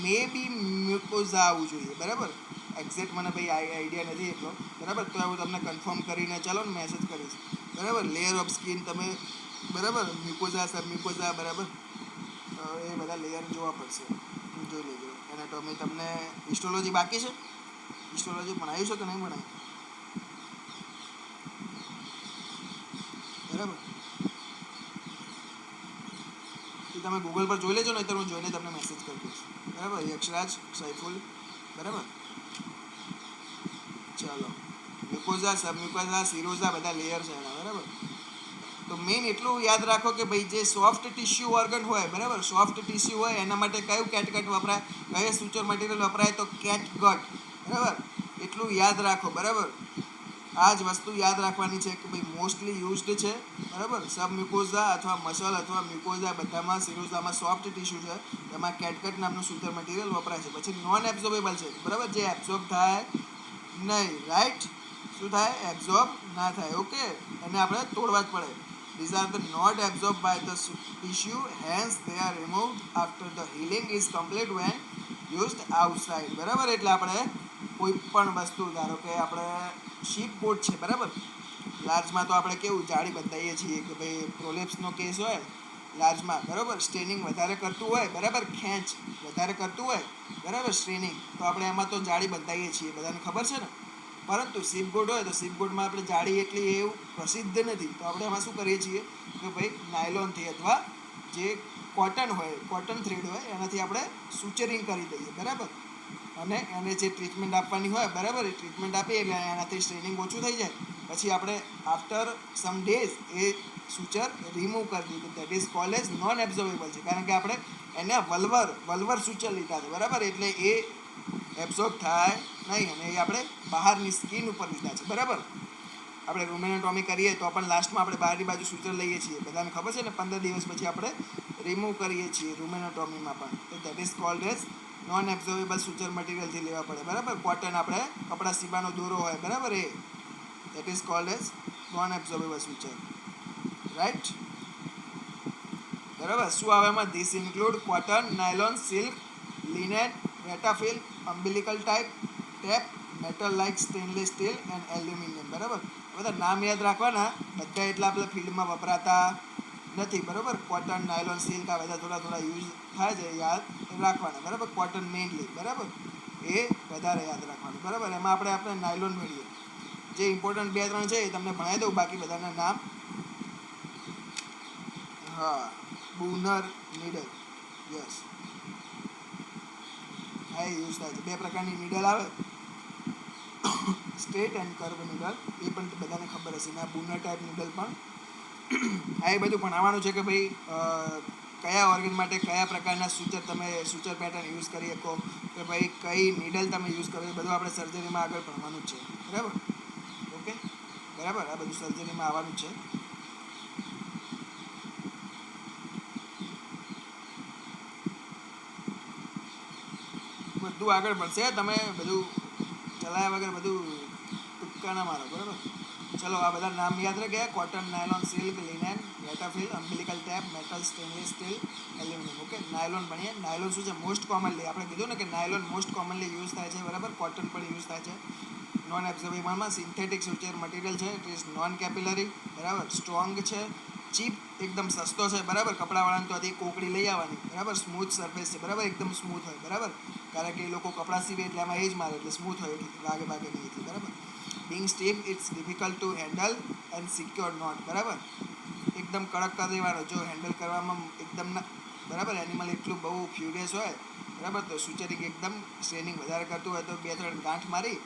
મે બી મ્યુકોઝા આવવું જોઈએ, બરાબર. એક્ઝેક્ટ મને ભાઈ આઈડિયા નથી એટલો, બરાબર. તો હું તમને કન્ફર્મ કરીને ચાલો ને મેસેજ કરીશ, બરાબર. લેયર ઓફ સ્કિન તમે, બરાબર, મ્યુકોઝા સબ મ્યુકોઝા, બરાબર. એ બધા લેયર જોવા પડશે, જોઈ લેજો. એનાટોમી તમને હિસ્ટોલોજી બાકી છે, હિસ્ટોલોજી ભણાવ્યું છે કે નહીં ભણાવ્યું, બરાબર. એ તમે ગૂગલ પર જોઈ લેજો, નહીં તો હું જોઈને તમને મેસેજ કરી દઈશ, બરાબર. યક્ષરાજ, સૈફુલ, બરાબર. ચાલો, મ્યુકોઝા સબ મ્યુકોઝા સિરોઝા બધા લેયર છે એના, બરાબર. તો મેઇન એટલું યાદ રાખો કે ભાઈ જે સોફ્ટ ટિશ્યુ ઓર્ગન હોય, બરાબર, સોફ્ટ ટિશ્યુ હોય એના માટે કયું કેટગટ વપરાય, કયું સુચર મટીરિયલ વપરાય, તો કેટગટ, બરાબર. એટલું યાદ રાખો, બરાબર. આ જ વસ્તુ યાદ રાખવાની છે કે ભાઈ મોસ્ટલી યુઝડ છે, બરાબર. સબ મ્યુકોઝા અથવા મસલ અથવા મ્યુકોઝા બધામાં, સિરોઝામાં સોફ્ટ ટિશ્યુ છે, એમાં કેટગટ નામનું સુચર મટીરિયલ વપરાય છે. પછી નોન એબ્ઝોર્બેબલ છે, બરાબર, જે એબ્ઝોર્બ થાય નહીં, રાઈટ. શું થાય, એબ્ઝોર્બ ના થાય, ઓકે. એને આપણે તોડવા જ પડે. These are the not absorbed by the tissue, hence they are removed after the healing is complete when used outside, બરાબર. એટલે આપણે કોઈ પણ વસ્તુ, ધારો કે આપણે શીપ બોટ છે, બરાબર. લાર્જમાં તો આપણે કેવું જાળી બતાવીએ છીએ કે ભાઈ પ્રોલેપ્સનો કેસ હોય લાર્જમાં, બરાબર, સ્ટ્રેનિંગ વધારે કરતું હોય, બરાબર, ખેંચ વધારે કરતું હોય, બરાબર, સ્ટ્રેનિંગ, તો આપણે એમાં તો જાળી બતાવીએ છીએ, બધાને ખબર છે ને. પરંતુ સીપગોટ હોય તો સીપગોટમાં આપણે જાળી એટલી એવું પ્રસિદ્ધ નથી, તો આપણે એમાં શું કરીએ છીએ કે ભાઈ નાયલોનથી અથવા જે કોટન હોય, કોટન થ્રેડ હોય, એનાથી આપણે સુચરિંગ કરી દઈએ, બરાબર. અને એને જે ટ્રીટમેન્ટ આપવાની હોય, બરાબર, એ ટ્રીટમેન્ટ આપીએ એટલે એનાથી સ્ટ્રેનિંગ ઓછું થઈ જાય. પછી આપણે આફ્ટર સમ ડેઝ એ સુચર રિમૂવ કરી દીધું, that is called as non absorbable છે, કારણ કે આપણે એને વલ્વર સુચર લીધા છે, બરાબર. એટલે એ એબ્ઝોર્બ થાય નહીં અને એ આપણે બહારની સ્કિન ઉપર લીધા છે, બરાબર. આપણે રૂમેનોટોમી કરીએ તો પણ લાસ્ટમાં આપણે બહારની બાજુ સૂચર લઈએ છીએ, બધાને ખબર છે ને. 15 દિવસ પછી આપણે રિમૂવ કરીએ છીએ રૂમેનોટોમીમાં પણ, તો that is called as non absorbable suture મટીરિયલથી લેવા પડે, બરાબર. કોટન આપણે કપડા સીવાનો દોરો હોય, બરાબર, એ that is called as non absorbable suture, right, બરાબર. શું આવે એમાં, this include cotton, nylon, silk, linen, metafil, umbilical tape, metal like stainless steel and aluminium, બરાબર. બધા નામ યાદ રાખવાના, બધા એટલા આપણા ફિલ્ડમાં વપરાતા નથી, બરાબર. કોટન, નાયલોન, સિલ્ક આ બધા થોડા યુઝ થાય છે, યાદ રાખવાના, બરાબર. કોટન મેઇનલી, બરાબર, એ વધારે યાદ રાખવાનું, બરાબર. એમાં આપણે નાયલોન મેળવીએ. જે ઇમ્પોર્ટન્ટ 2-3 છે એ તમને ભણાવી દઉં, બાકી બધાના નામ. હા, બુનર નીડલ, યસ, હા, એ યુઝ થાય છે. 2 પ્રકારની નીડલ આવે, સ્ટ્રેટ એન્ડ કર્વ નીડલ, એ પણ બધાને ખબર હશે ને. આ બુનર ટાઈપ નીડલ પણ, આ એ બધું ભણાવવાનું છે કે ભાઈ કયા ઓર્ગન માટે કયા પ્રકારના સૂચર પેટર્ન યુઝ કરી શકો, કે ભાઈ કઈ નીડલ તમે યુઝ કરો, એ બધું આપણે સર્જરીમાં આગળ ભણવાનું જ છે, બરાબર. ઓકે, બરાબર. આ બધું સર્જરીમાં આવવાનું જ છે. બધું આગળ મળશે, તમે બધું ચલાયા વગર બધું તુક્કા ના મારો, બરાબર. ચલો, આ બધા નામ યાદ રાખ્યા, cotton, nylon, silk, linen, metafil, umbilical tape, metal, stainless steel, aluminium, okay. Nylon ભણીએ. નાયલોન શું છે, મોસ્ટ કોમનલી આપણે કીધું ને કે નાયલોન મોસ્ટ કોમનલી યુઝ થાય છે, બરાબર. કોટન પણ યુઝ થાય છે. નોન એબ્ઝોર્બેબલમાં સિન્થેટિક સુચર મટીરિયલ છે, ઇટ ઇઝ નોન કેપિલરી, બરાબર. સ્ટ્રોંગ છે, ચીપ, એકદમ સસ્તો છે, બરાબર. કપડાવાળાને તો આથી કોકડી લઈ આવવાની, બરાબર. સ્મૂથ સરફેસ છે, બરાબર, એકદમ સ્મૂથ હોય, બરાબર. કારણ કે એ લોકો કપડાં સીવે એટલે એમાં એ જ મારે, એટલે સ્મૂથ હોય, એટલે વાગે નહીં એટલી, બરાબર. Being stiff, it's difficult to handle and secure knot, બરાબર. એકદમ કડક કરી દેવાનો, જો હેન્ડલ કરવામાં એકદમ ના, બરાબર. એનિમલ એટલું બહુ ફ્યુરિયસ હોય, બરાબર, તો સુચરિંગ એકદમ સ્ટ્રેનિંગ વધારે કરતું હોય તો 2-3 ગાંઠ મારી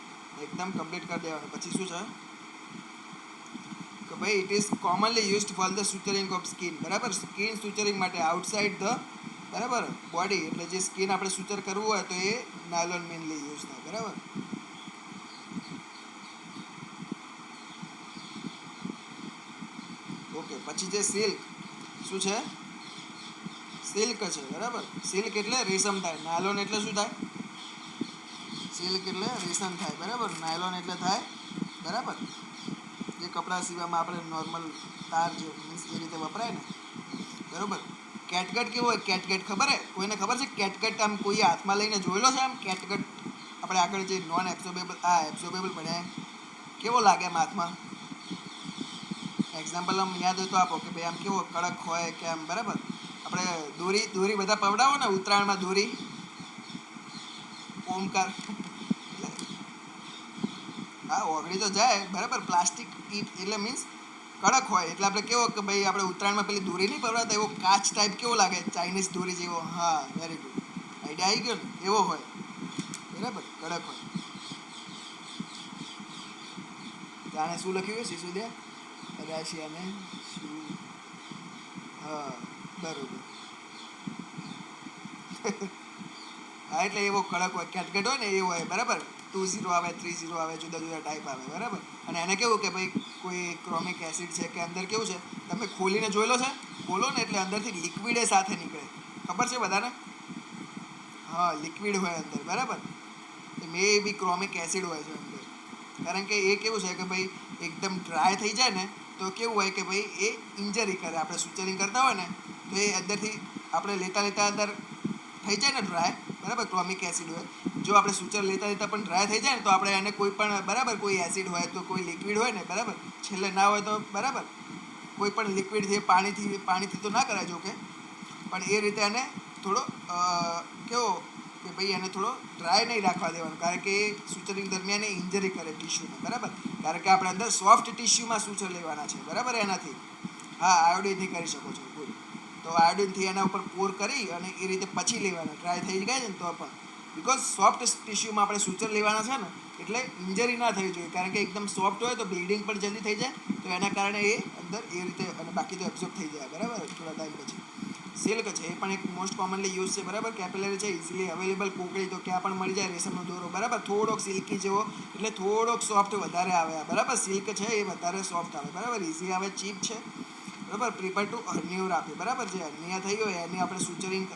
એકદમ કમ્પ્લીટ કરી દેવાનું. પછી શું છે કે ભાઈ it is commonly used for the suturing of skin, બરાબર. સ્કિન સુચરિંગ માટે આઉટસાઇડ ધ, બરાબર. બોડી એટલે જે સ્કિન આપણે સુચર કરવું હોય તો એ નાયલોન મેનલી યુઝ થાય. બરાબર. ઓકે, પછી જે સિલ્ક શું છે? સિલ્ક છે. બરાબર. સિલ્ક એટલે રેશમ થાય. નાયલોન એટલે શું થાય? સિલ્ક એટલે રેશમ થાય. બરાબર. નાયલોન એટલે થાય બરાબર જે કપડાં સીવામાં આપણે નોર્મલ તાર જે મીન્સ એ રીતે વપરાય ને. બરાબર. કેટગટ કેવો હોય? કેટગટ ખબર હે? કોઈને ખબર છે કેટગટ? આમ કોઈ હાથમાં લઈને જોયેલો છે આમ કેટગટ? આપણે આગળ જે નોન એબ્સોર્બેબલ એબ્સોર્બેબલ ભણ્યા કેવો લાગે આમ હાથમાં? એક્ઝામ્પલ આમ યાદ હોય તો આપો કે ભાઈ આમ કેવો કડક હોય કે આમ. બરાબર. આપણે દોરી દોરી બધા પવડાવો ને ઉત્તરાયણમાં દોરી ઓમકાર હા ઓગળી તો જાય. બરાબર. પ્લાસ્ટિક એટલે મીન્સ કડક હોય એટલે આપણે કેવો કે ભાઈ આપણે ઉત્તરાયણમાં પેલી દોરી નહીં પવડાવતા એવો કાચ ટાઈપ કેવો લાગે? ચાઇનીઝ દોરી જેવો. હા વેરી ગુડ. આઈડિયા આવી ગયો ને? એવો હોય. બરાબર. કડક હોય. જાણે શું લખ્યું હોય સિસોદિયા? અગાશિયાને શું? હા બરોબર. હા એટલે એવો કડક હોય. કેટગટ હોય ને એ હોય. બરાબર. 2-0 આવે, 3-0 આવે, જુદા જુદા ટાઈપ આવે. બરાબર. અને એને કેવું કે ભાઈ કોઈ ક્રોમિક એસિડ છે કે અંદર કેવું છે તમે ખોલીને જોયેલો છે? ખોલો ને એટલે અંદરથી લિક્વિડ એ સાથે નીકળે. ખબર છે બધાને? હા લિક્વિડ હોય અંદર. બરાબર. મે બી ક્રોમિક એસિડ હોય છે અંદર. કારણ કે એ કેવું છે કે ભાઈ એકદમ ડ્રાય થઈ જાય ને તો કેવું હોય કે ભાઈ એ ઇન્જરી કરે. આપણે સુચરિંગ કરતા હોય ને તો એ અંદરથી આપણે લેતા લેતા અંદર થઈ જાય ને ડ્રાય. બરાબર. ક્રોમિક એસિડ હોય. જો આપણે સુચર લેતા લેતા પણ ડ્રાય થઈ જાય ને તો આપણે એને કોઈ પણ બરાબર કોઈ એસિડ હોય તો કોઈ લિક્વિડ હોય ને બરાબર છેલ્લે ના હોય તો બરાબર કોઈ પણ લિક્વિડથી પાણીથી તો ના કરાય જો કે પણ એ રીતે એને થોડો કેવો કે ભાઈ એને થોડો ડ્રાય નહીં રાખવા દેવાનો. કારણ કે એ સુચરિંગ દરમિયાન એ ઇન્જરી કરે ટિશ્યુને. બરાબર. કારણ કે આપણે અંદર સોફ્ટ ટિશ્યુમાં સુચર લેવાના છે. બરાબર. એનાથી હા આયોડિનથી કરી શકો છો. ગુડ. તો આયોડિનથી એના ઉપર પોર કરી અને એ રીતે પછી લેવાના. ડ્રાય થઈ ગયા છે ને તો પણ બિકોઝ સોફ્ટ ટિશ્યુમાં આપણે સુચર લેવાના છે ને એટલે ઇન્જરી ના થવી જોઈએ. કારણ કે એકદમ સોફ્ટ હોય તો બ્લીડિંગ પણ જલ્દી થઈ જાય. તો એના કારણે એ અંદર એ રીતે અને બાકી તો એબ્ઝોર્બ થઈ જાય. બરાબર. થોડા ટાઈમ પછી સિલ્ક છે એ પણ એક મોસ્ટ કોમનલી યુઝ છે. બરાબર. કેપિલરી છે. Easily available. કોકળી તો ક્યાં પણ મળી જાય. રેશમનો દોરો. બરાબર. થોડોક સિલ્કી જેવો એટલે થોડોક સોફ્ટ વધારે આવે. બરાબર. સિલ્ક છે એ વધારે સોફ્ટ આવે. બરાબર. ઇઝી આવે. ચીપ છે. બરાબર. પ્રિપેર ટુ હર્નિયોર આપે. બરાબર. જે હર્નિયા થઈ હોય એની આપણે સુચરિંગ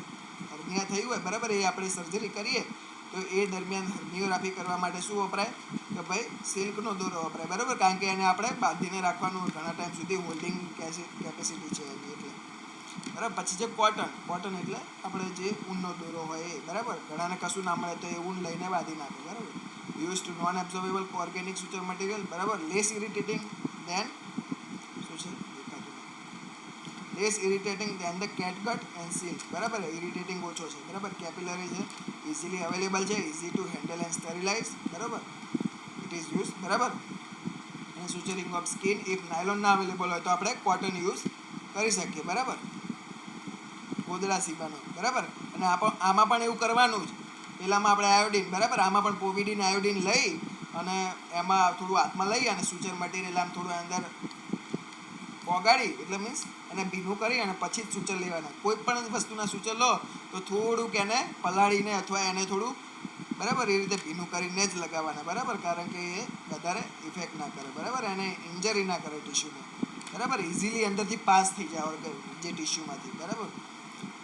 હર્નિયા થયું હોય બરાબર એ આપણે સર્જરી કરીએ તો એ દરમિયાન હર્નિયોગ્રાફી કરવા માટે શું વપરાય કે ભાઈ સિલ્કનો દોરો વપરાય. બરાબર. કારણ કે એને આપણે બાંધીને રાખવાનું ઘણા ટાઈમ સુધી હોલ્ડિંગ કેપેસિટી છે એની એટલે. બરાબર. પછી છે કોટન એટલે આપણે જે ઊનનો દોરો હોય એ. બરાબર. ઘણાને કશું ના મળે તો એ ઊન લઈને બાંધી નાખે. બરાબર. Use to non absorbable organic suture material. બરાબર. લેસ ઇરિટેટિંગ દેન શું છે દેખાતું less irritating than the catgut and silk. બરાબર. ઇરિટેટિંગ ઓછો છે. બરાબર. કેપિલરી છે. ઇઝીલી અવેલેબલ છે. Easy to handle and sterilize. બરાબર. It is use. બરાબર. અને suturing of skin if nylon ના અવેલેબલ હોય તો આપણે કોટન યુઝ કરી શકીએ. બરાબર. ગોદડા સીવાનો. બરાબર. અને આમાં પણ એવું કરવાનું જ. પેલામાં આપણે આયોડિન. બરાબર. આમાં પણ પોવિડીન આયોડિન લઈ અને એમાં થોડું હાથમાં લઈ અને સુચર મટીરિયલ આમ થોડું અંદર ઓગાળી એટલે મીન્સ એને ભીનું કરી અને પછી જ સૂચર લેવાના. કોઈ પણ વસ્તુના સૂચર લો તો થોડુંક એને પલાળીને અથવા એને થોડું બરાબર એ રીતે ભીનું કરીને જ લગાવવાના. બરાબર. કારણ કે એ વધારે ઇફેક્ટ ના કરે. બરાબર. એને ઇન્જરી ના કરે ટિશ્યુને. બરાબર. ઇઝીલી અંદરથી પાસ થઈ જાય જે ટિશ્યુમાંથી. બરાબર.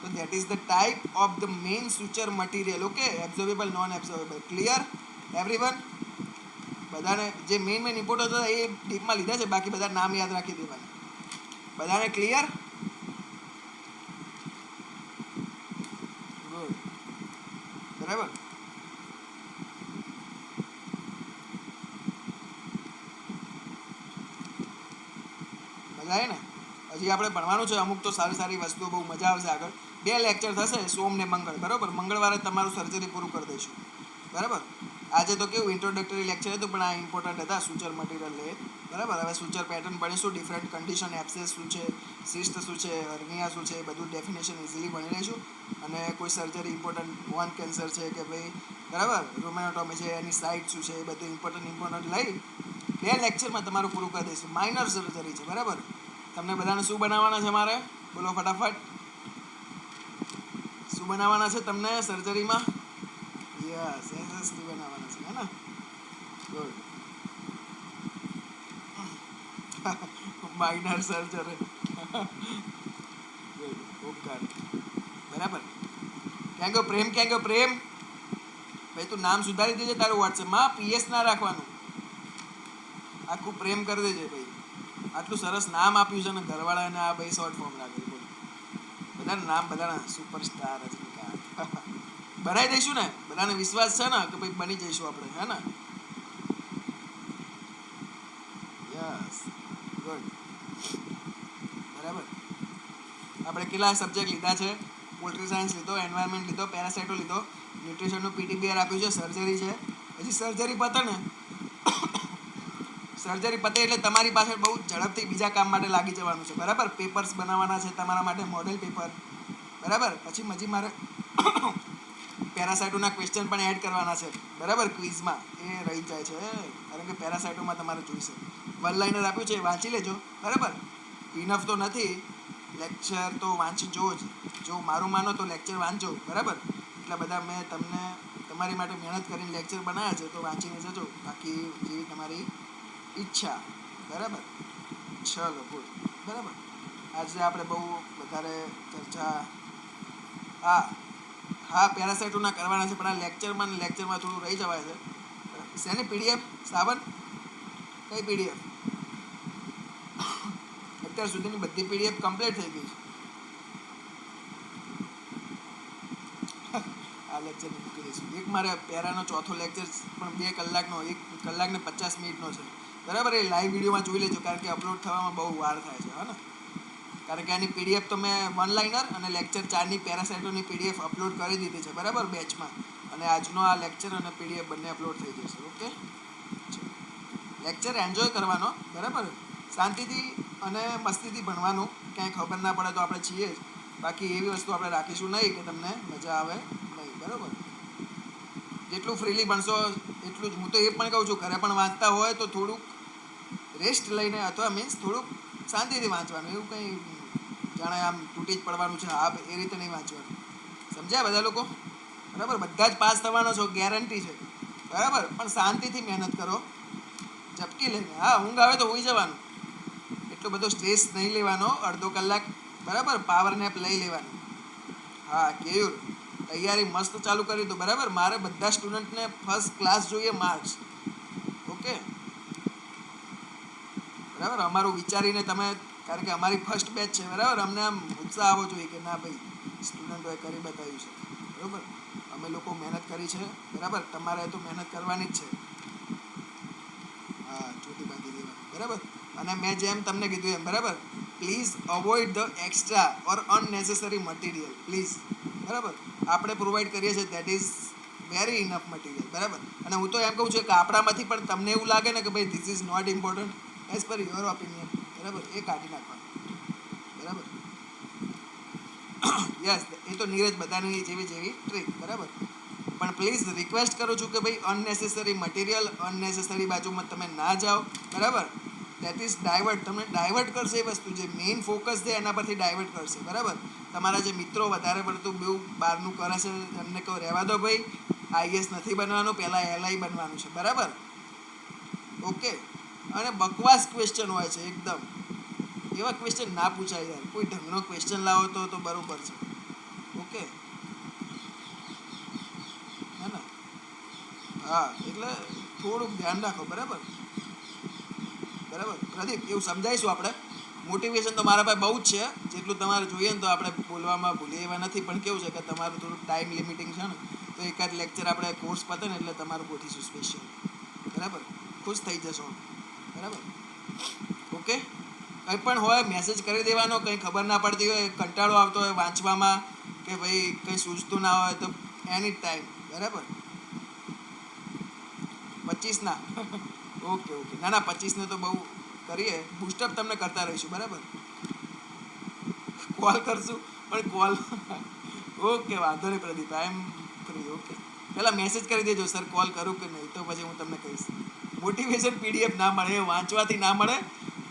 તો that is the type of the main suture material. Okay. Absorbable non absorbable. Clear everyone? બધાને જે મેઇન ઇમ્પોર્ટન્ટ હતા એ ડીપમાં લીધા છે. બાકી બધા નામ યાદ રાખી દેવાના. બધાને ક્લિયર? ગુડ. બરાબર. મજા આવે ને? હજી આપણે ભણવાનું છે અમુક તો સારી સારી વસ્તુઓ બહુ મજા આવશે આગળ. 2 લેક્ચર થશે સોમ ને મંગળ. બરાબર. મંગળવારે તમારું સર્જરી પૂરું કરી દઈશું. બરાબર. આજે તો કેવું ઇન્ટ્રોડક્ટરી લેક્ચર હતું પણ આ ઇમ્પોર્ટન્ટ હતા સુચર મટીરિયલ એ. બરાબર. હવે સુચર પેટર્ન ભણીશું. ડિફરન્ટ કન્ડિશન એપ્સેસ શું છે, સિસ્ટ શું છે, હર્નિયા શું છે એ બધું ડેફિનેશન ઇઝીલી ભણી લઈશું. અને કોઈ સર્જરી ઇમ્પોર્ટન્ટ બોન કેન્સર છે કે ભાઈ બરાબર રોમેટોમી છે એની સાઇટ શું છે એ બધું ઇમ્પોર્ટન્ટ લઈ 2 લેક્ચરમાં તમારું પૂરું કરી દઈશું. માઇનર સર્જરી છે. બરાબર. તમને બધાને શું બનાવવાના છે મારે? બોલો ફટાફટ. શું બનાવવાના છે તમને સર્જરીમાં? યસ એસએસટી બનાવવાના છે, હે ને? ગુડ. Minor surgery. ગુડ. ઉપકાર. બરાબર. ક્યાં ગયો પ્રેમ? ક્યાં ગયો પ્રેમ? ભાઈ તું નામ સુધારી દેજે તારું વોટ્સએપમાં. પીએસ ના રાખવાનું, આખું પ્રેમ કરી દેજે ભાઈ. આટલું સરસ નામ આપ્યું છે ને ઘરવાળાને, આ ભાઈ શોર્ટ ફોર્મ રાખે છે. બધાના નામ બધાના સુપરસ્ટાર રજનીકાંત. બનાવી દઈશું ને, બધાને વિશ્વાસ છે ને કે ભાઈ બની જઈશું આપણે, હે ને? યસ. ગુડ. બરાબર. આપણે કેટલા સબ્જેક્ટ લીધા છે? પોલ્ટ્રી સાયન્સ લીધો, એન્વાયરમેન્ટ લીધો, પેરાસાઇટો લીધો, ન્યુટ્રિશનનું પીટીબીઆર આપ્યું છે, સર્જરી છે. હજી સર્જરી પતે ને, સર્જરી પતે એટલે તમારી પાસે બહુ ઝડપથી બીજા કામ માટે લાગી જવાનું છે. બરાબર. પેપર્સ બનાવવાના છે તમારા માટે, મોડેલ પેપર. બરાબર. પછી મારે પેરાસાઇટોના ક્વેશ્ચન પણ એડ કરવાના છે. બરાબર. ક્વિઝમાં એ રહી જાય છે, કારણ કે પેરાસાઇટોમાં તમારે જોઈશે. વન લાઇનર આપ્યું છે, વાંચી લેજો. બરાબર. ઇનફ તો નથી, લેક્ચર તો વાંચી જો જ. જો મારું માનો તો લેક્ચર વાંચો. બરાબર. એટલા બધા મેં તમને તમારી માટે મહેનત કરીને લેક્ચર બનાવ્યા છે, તો વાંચીને જજો. બાકી જેવી તમારી ઈચ્છા. બરાબર. ચલો ગુડ. બરાબર. આજે આપણે બહુ વધારે ચર્ચા હા પેરાસાઇટોના કરવાના છે, પણ આ લેક્ચરમાં થોડું રહી જવાય છે. શેની પીડીએફ? સાવન કઈ પીડીએફ? અત્યાર સુધીની બધી પીડીએફ કમ્પ્લીટ થઈ ગઈ છે. આ લેક્ચર મૂકી દઈશું. એક મારે પેરાનો ચોથો લેક્ચર પણ 2 કલાકનો, 1 કલાક ને 50 મિનિટનો છે. બરાબર. એ લાઈવ વિડીયોમાં જોઈ લેજો, કારણ કે અપલોડ થવામાં બહુ વાર થાય છે, હા ને? કારણ કે આની પીડીએફ તો મેં વન લાઇનર અને લેક્ચર 4ની પેરાસાઇટોની પીડીએફ અપલોડ કરી દીધી છે. બરાબર. બેચમાં. અને આજનો આ લેક્ચર અને પીડીએફ બંને અપલોડ થઈ જશે. ઓકે. લેક્ચર એન્જોય કરવાનો. બરાબર. શાંતિથી અને મસ્તીથી ભણવાનું. ક્યાંય ખબર ના પડે તો આપણે છીએ જ. બાકી એવી વસ્તુ આપણે રાખીશું નહીં કે તમને મજા આવે નહીં. બરાબર. જેટલું ફ્રીલી ભણશો એટલું જ. હું તો એ પણ કહું છું, ઘરે પણ વાંચતા હોય તો થોડુંક રેસ્ટ લઈને, અથવા મીન્સ થોડુંક શાંતિથી વાંચવાનું. એવું કંઈ જાણે આમ તૂટી જ પડવાનું છે એ રીતે નહીં વાંચવાનું. સમજ્યા બધા લોકો? બરાબર. બધા જ પાસ થવાનો છો, ગેરંટી છે. બરાબર. પણ શાંતિથી મહેનત કરો, ઝપકી લઈને. હા, ઊંઘ આવે તો હોઈ જવાનું. એટલો બધો સ્ટ્રેસ નહીં લેવાનો. અડધો કલાક બરાબર પાવર નેપ લઈ લેવાની. હા કેયુર, તૈયારી મસ્ત ચાલુ કરી દો. બરાબર. મારે બધા સ્ટુડન્ટને ફર્સ્ટ ક્લાસ જોઈએ, માર્ક્સ. ઓકે. બરાબર. અમારું વિચારીને તમે, કારણ કે અમારી ફર્સ્ટ બેચ છે. બરાબર. અમને આમ ઉત્સાહ આવવો જોઈએ કે ના ભાઈ સ્ટુડન્ટોએ કરી બતાવ્યું છે. બરાબર. અમે લોકો મહેનત કરી છે. બરાબર. તમારે તો મહેનત કરવાની જ છે. હા, ચોટી બાંધી દેવાની. બરાબર. અને મેં જેમ તમને કીધું એમ, બરાબર, please avoid the extra or અનનેસેસરી material. Please. બરાબર. આપણે પ્રોવાઈડ કરીએ છીએ, that is very enough material. બરાબર. અને હું તો એમ કહું છું કે આપણામાંથી પણ તમને એવું લાગે ને કે ભાઈ this is not important as per your opinion. બરાબર. એ કાઢી નાખવાનું. બરાબર. યસ, એ તો નીરજ બધાની જેવી ટ્રીક. બરાબર. પણ પ્લીઝ રિક્વેસ્ટ કરું છું કે ભાઈ અનનેસેસરી મટીરિયલ, અનનેસેસરી બાજુમાં તમે ના જાઓ. બરાબર. That is divert. તમને ડાયવર્ટ કરશે એ વસ્તુ. જે મેઇન ફોકસ છે એના પરથી ડાયવર્ટ કરશે. બરાબર. તમારા જે મિત્રો વધારે પડતું બહુ બહારનું કરે છે, એમને કહો રહેવા દો ભાઈ, આઈએસ નથી બનવાનું, પહેલાં એલઆઈ બનવાનું છે. બરાબર. ઓકે. અને બકવાસ ક્વેશ્ચન હોય છે એકદમ. એવા ક્વેશ્ચન ના પૂછાય યાર. કોઈ ઢંગનો ક્વેશ્ચન લાવો તો બરોબર છે. ઓકે. હે ને? હા, એટલે થોડુંક ધ્યાન રાખો. બરાબર. બરાબર. પ્રદીપ, એવું સમજાઈશું આપણે. મોટિવેશન તો મારા પાસે બહુ જ છે. જેટલું તમારે જોઈએ ને તો આપણે બોલવામાં ભૂલીએ એવા નથી. પણ કેવું છે કે તમારું થોડુંક ટાઈમ લિમિટિંગ છે ને, તો એકાદ લેક્ચર આપણે કોર્સ પતે ને એટલે તમારું ગોઠીશું સ્પેશિયલ. બરાબર. ખુશ થઈ જશો. બરાબર. ઓકે. કંઈ પણ હોય મેસેજ કરી દેવાનો. કંઈ ખબર ના પડતી હોય, કંટાળો આવતો હોય વાંચવામાં, કે ભાઈ કંઈ સૂઝતું ના હોય તો એની ટાઈમ. બરાબર. 25ના ઓકે. ના 25ને તો બહુ કરીએ. બુસ્ટઅપ તમને કરતા રહીશું. બરાબર. કોલ કરશું, પણ કોલ ઓકે, વાંધો નહીં પ્રદીપ, આઈ એમ ફ્રી. ઓકે. પહેલાં મેસેજ કરી દેજો, સર કોલ કરું કે નહીં, તો પછી હું તમને કહીશ. મોટિવેશન પીડીએફ ના મળે, એ વાંચવાથી ના મળે.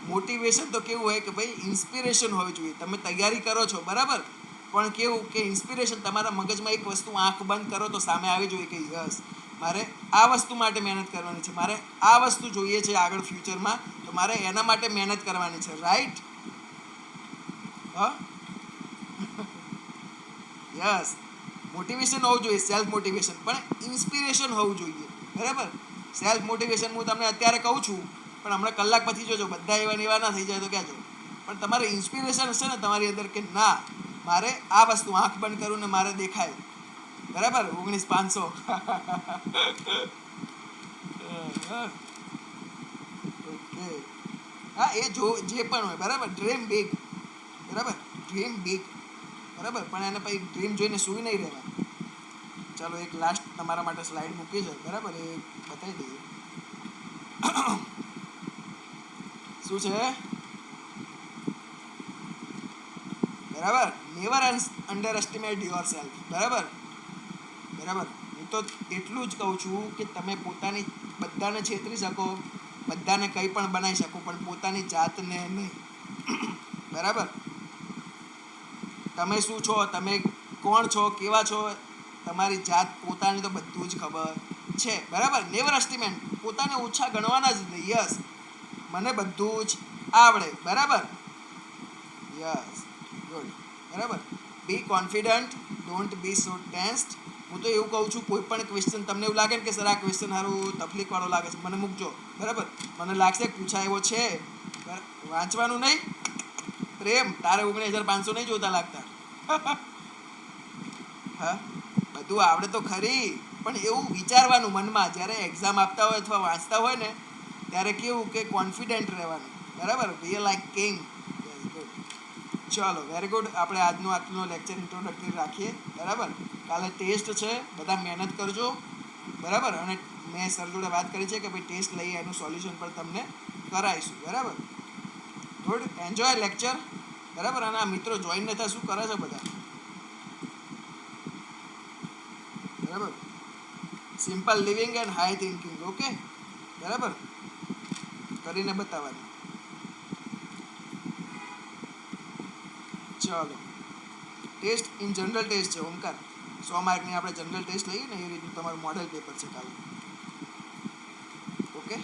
મોટિવેશન તો કેવું હોય કે ભાઈ ઇન્સ્પિરેશન હોવી જોઈએ. તમે તૈયારી કરો છો, બરાબર, પણ કેવું કે ઇન્સ્પિરેશન તમારા મગજમાં એક વસ્તુ આંખ બંધ કરો તો સામે આવી જોઈએ કે યસ મારે આ વસ્તુ માટે મહેનત કરવાની છે, મારે આ વસ્તુ જોઈએ છે આગળ ફ્યુચરમાં, તો મારે એના માટે મહેનત કરવાની છે. રાઈટ? હા, યસ. મોટિવેશન હોવું જોઈએ, સેલ્ફ મોટિવેશન, પણ ઇન્સ્પિરેશન હોવું જોઈએ. બરાબર? સેલ્ફ મોટિવેશન હું તમને અત્યારે કહું છું, પણ હમણાં કલાક પછી જોજો બધા એવા ના થઈ જાય તો કહેજો. પણ તમારે ઇન્સ્પિરેશન હશે ને તમારી અંદર કે ના મારે આ વસ્તુ આંખ બંધ કરું ને મારે દેખાય. બરાબર? 19,500. ઓકે. હા, એ જો જે પણ હોય. બરાબર? Dream big. બરાબર? Dream big. બરાબર? પણ એને પછી ડ્રીમ જોઈને સુઈ નહીં રહેવા. ચાલો એક લાસ્ટ તમારા માટે સ્લાઇડ મૂકી છે. બરાબર? એ બતાવી દઈએ. શું છે? બરાબર? Never under estimate your self. બરાબર? બરાબર? હું તો એટલું જ કહું છું કે તમે પોતાની બધાને છેતરી શકો, બધાને કંઈ પણ બનાવી શકો, પણ પોતાની જાતને નહીં. બરાબર? તમે શું છો, તમે કોણ છો, કેવા છો, તમારી જાત પોતાની તો બધું જ ખબર છે. બરાબર? Never estimate. પોતાને ઓછા ગણવાના જ નહીં. યસ, મને બધું જ આવડે. બરાબર? Yes, good. બરાબર? બી કોન્ફિડન્ટ, ડોન્ટ બી સો ટેન્સ્ડ. હું તો એવું કહું છું, કોઈ પણ ક્વેશ્ચન તમને એવું લાગે ને કે સર આ ક્વેશ્ચન સારું તકલીફવાળો લાગે છે, મને મૂકજો. બરાબર? મને લાગશે પૂછાય એવો છે, વાંચવાનું નહીં. પ્રેમ, તારે 19,500 નહીં જોતા લાગતા. હા, બધું આવડે તો ખરી, પણ એવું વિચારવાનું મનમાં જ્યારે એક્ઝામ આપતા હોય અથવા વાંચતા હોય ને ત્યારે કેવું કે કોન્ફિડન્ટ રહેવાનું. બરાબર? વી લાઈક કિંગ. ચલો, વેરી ગુડ. આપણે આજનો લેક્ચર ઇન્ટ્રોડક્ટરી રાખીએ. બરાબર? કાલે ટેસ્ટ છે, બધા મહેનત કરજો. બરાબર? અને મેં સર જોડે વાત કરી છે કે ભાઈ ટેસ્ટ લઈએ એનું સોલ્યુશન પણ તમને કરાવીશું. બરાબર? ગુડ. Enjoy lecture. બરાબર? અને આ મિત્રો જોઈન નથી થયા, શું કરે છે બધા? બરાબર? Simple living and high thinking. Okay? બરાબર? કરીને બતાવવાની. ચાલો, ટેસ્ટ ઇન જનરલ ટેસ્ટ છે ઓમકાર. 100 માર્કની આપણે જનરલ ટેસ્ટ લઈએ ને એ રીતનું તમારું મોડેલ પેપર છે કાલે. ઓકે?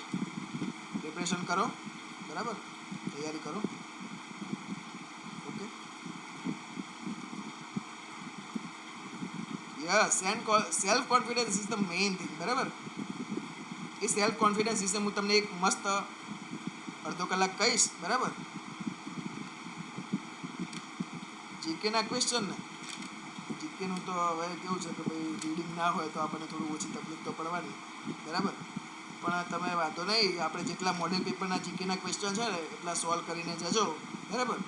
પ્રિપરેશન કરો. બરાબર? તૈયારી કરો. Okay? Yes, self confidence is the main thing. બરાબર? એ સેલ્ફ કોન્ફિડન્સ વિશે હું તમને એક મસ્ત અડધો કલાક કહીશ. બરાબર? જીકેના ક્વેશ્ચન ને જીકેનું તો હવે કેવું છે કે ભાઈ રીડિંગ ના હોય તો આપણને થોડું ઓછી તકલીફ તો પડવાની. બરાબર? પણ તમે વાંધો નહીં, આપણે જેટલા મોડેલ પેપરના જીકેના ક્વેશ્ચન છે ને એટલા સોલ્વ કરીને જજો. બરાબર?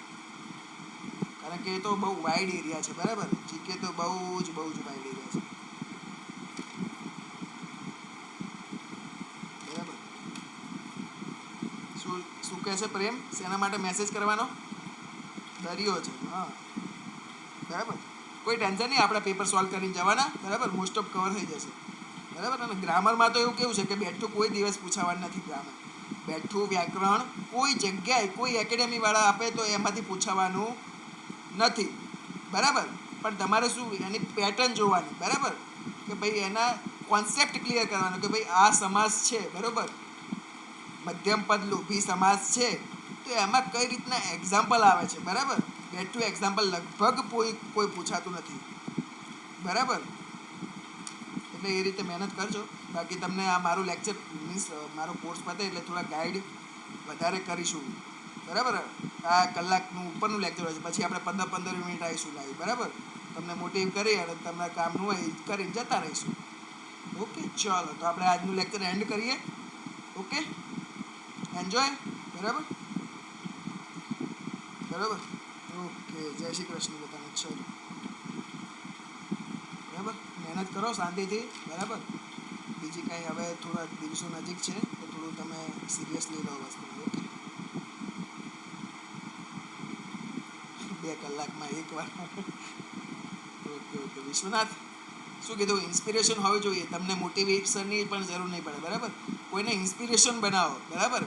કારણ કે એ તો બહુ વાઇડ એરિયા છે. બરાબર? જીકે તો બહુ જ વાઇડ એરિયા છે. બરાબર? શું કહે છે પ્રેમ? શેના માટે મેસેજ કરવાનો? દરિયો છે. હા, બરાબર. કોઈ ટેન્શન નહીં, આપણા પેપર સોલ્વ કરીને જવાના. બરાબર? મોસ્ટ ઓફ કવર થઈ જશે. બરાબર? અને ગ્રામરમાં તો એવું કેવું છે કે બેઠું કોઈ દિવસ પૂછાવાનું નથી. ગ્રામર, બેઠું વ્યાકરણ કોઈ જગ્યાએ કોઈ એકેડેમીવાળા આપે તો એમાંથી પૂછાવાનું નથી. બરાબર? પણ તમારે શું એની પેટર્ન જોવાની. બરાબર? કે ભાઈ એના કોન્સેપ્ટ ક્લિયર કરવાનો કે ભાઈ આ સમાસ છે. બરાબર? મધ્યમ પદ લોભી સમાસ છે, તો એમાં કઈ રીતના એક્ઝામ્પલ આવે છે. બરાબર? બેઠું એક્ઝામ્પલ લગભગ કોઈ પૂછાતું નથી. બરાબર? એટલે એ રીતે મહેનત કરજો. બાકી તમને આ મારું લેક્ચર મીન્સ મારો કોર્સ પતે એટલે થોડા ગાઈડ વધારે કરીશું. બરાબર? આ કલાકનું ઉપરનું લેક્ચર હોય છે, પછી આપણે 15 મિનિટ આવીશું લાઈવ. બરાબર? તમને મોટિવ કરી અને તમને કામનું હોય એ કરીને જતા રહીશું. ઓકે? ચાલો, તો આપણે આજનું લેક્ચર એન્ડ કરીએ. ઓકે? એન્જોય. બરાબર? બરાબર? ઓકે, જય શ્રી કૃષ્ણ બધાને. ચલો, બરાબર? મહેનત કરો શાંતિથી. બરાબર? બીજી કંઈ હવે થોડા દિવસો નજીક છે તો થોડું તમે સિરિયસલી લો વસ્તુ. ઓકે? 2 કલાકમાં એકવાર. Okay okay. વિશ્વનાથ શું કીધું? ઇન્સ્પિરેશન હોવી જોઈએ. તમને મોટિવેશનની પણ જરૂર નહીં પડે. બરાબર? કોઈને ઇન્સ્પિરેશન બનાવો. બરાબર?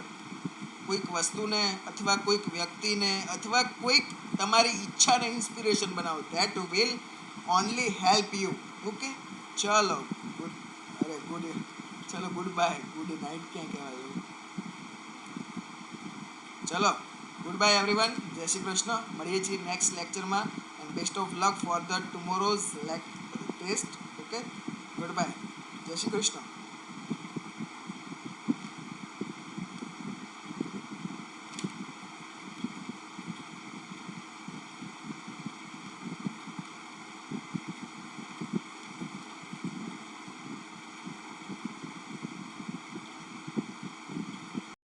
કોઈક વસ્તુને અથવા કોઈક વ્યક્તિને અથવા કોઈક તમારી ઈચ્છાને ઇન્સ્પિરેશન બનાવો. That will only help you. Okay, ચલો ગુડ બાય. ગુડ નાઇટ ક્યાં કહેવાય? ચલો ગુડ બાય એવરીવન. જય શ્રી કૃષ્ણ. મળીએ છીએ નેક્સ્ટ લેક્ચરમાં. And best of luck for the tomorrow's test. Okay, good bye. જય શ્રી કૃષ્ણ.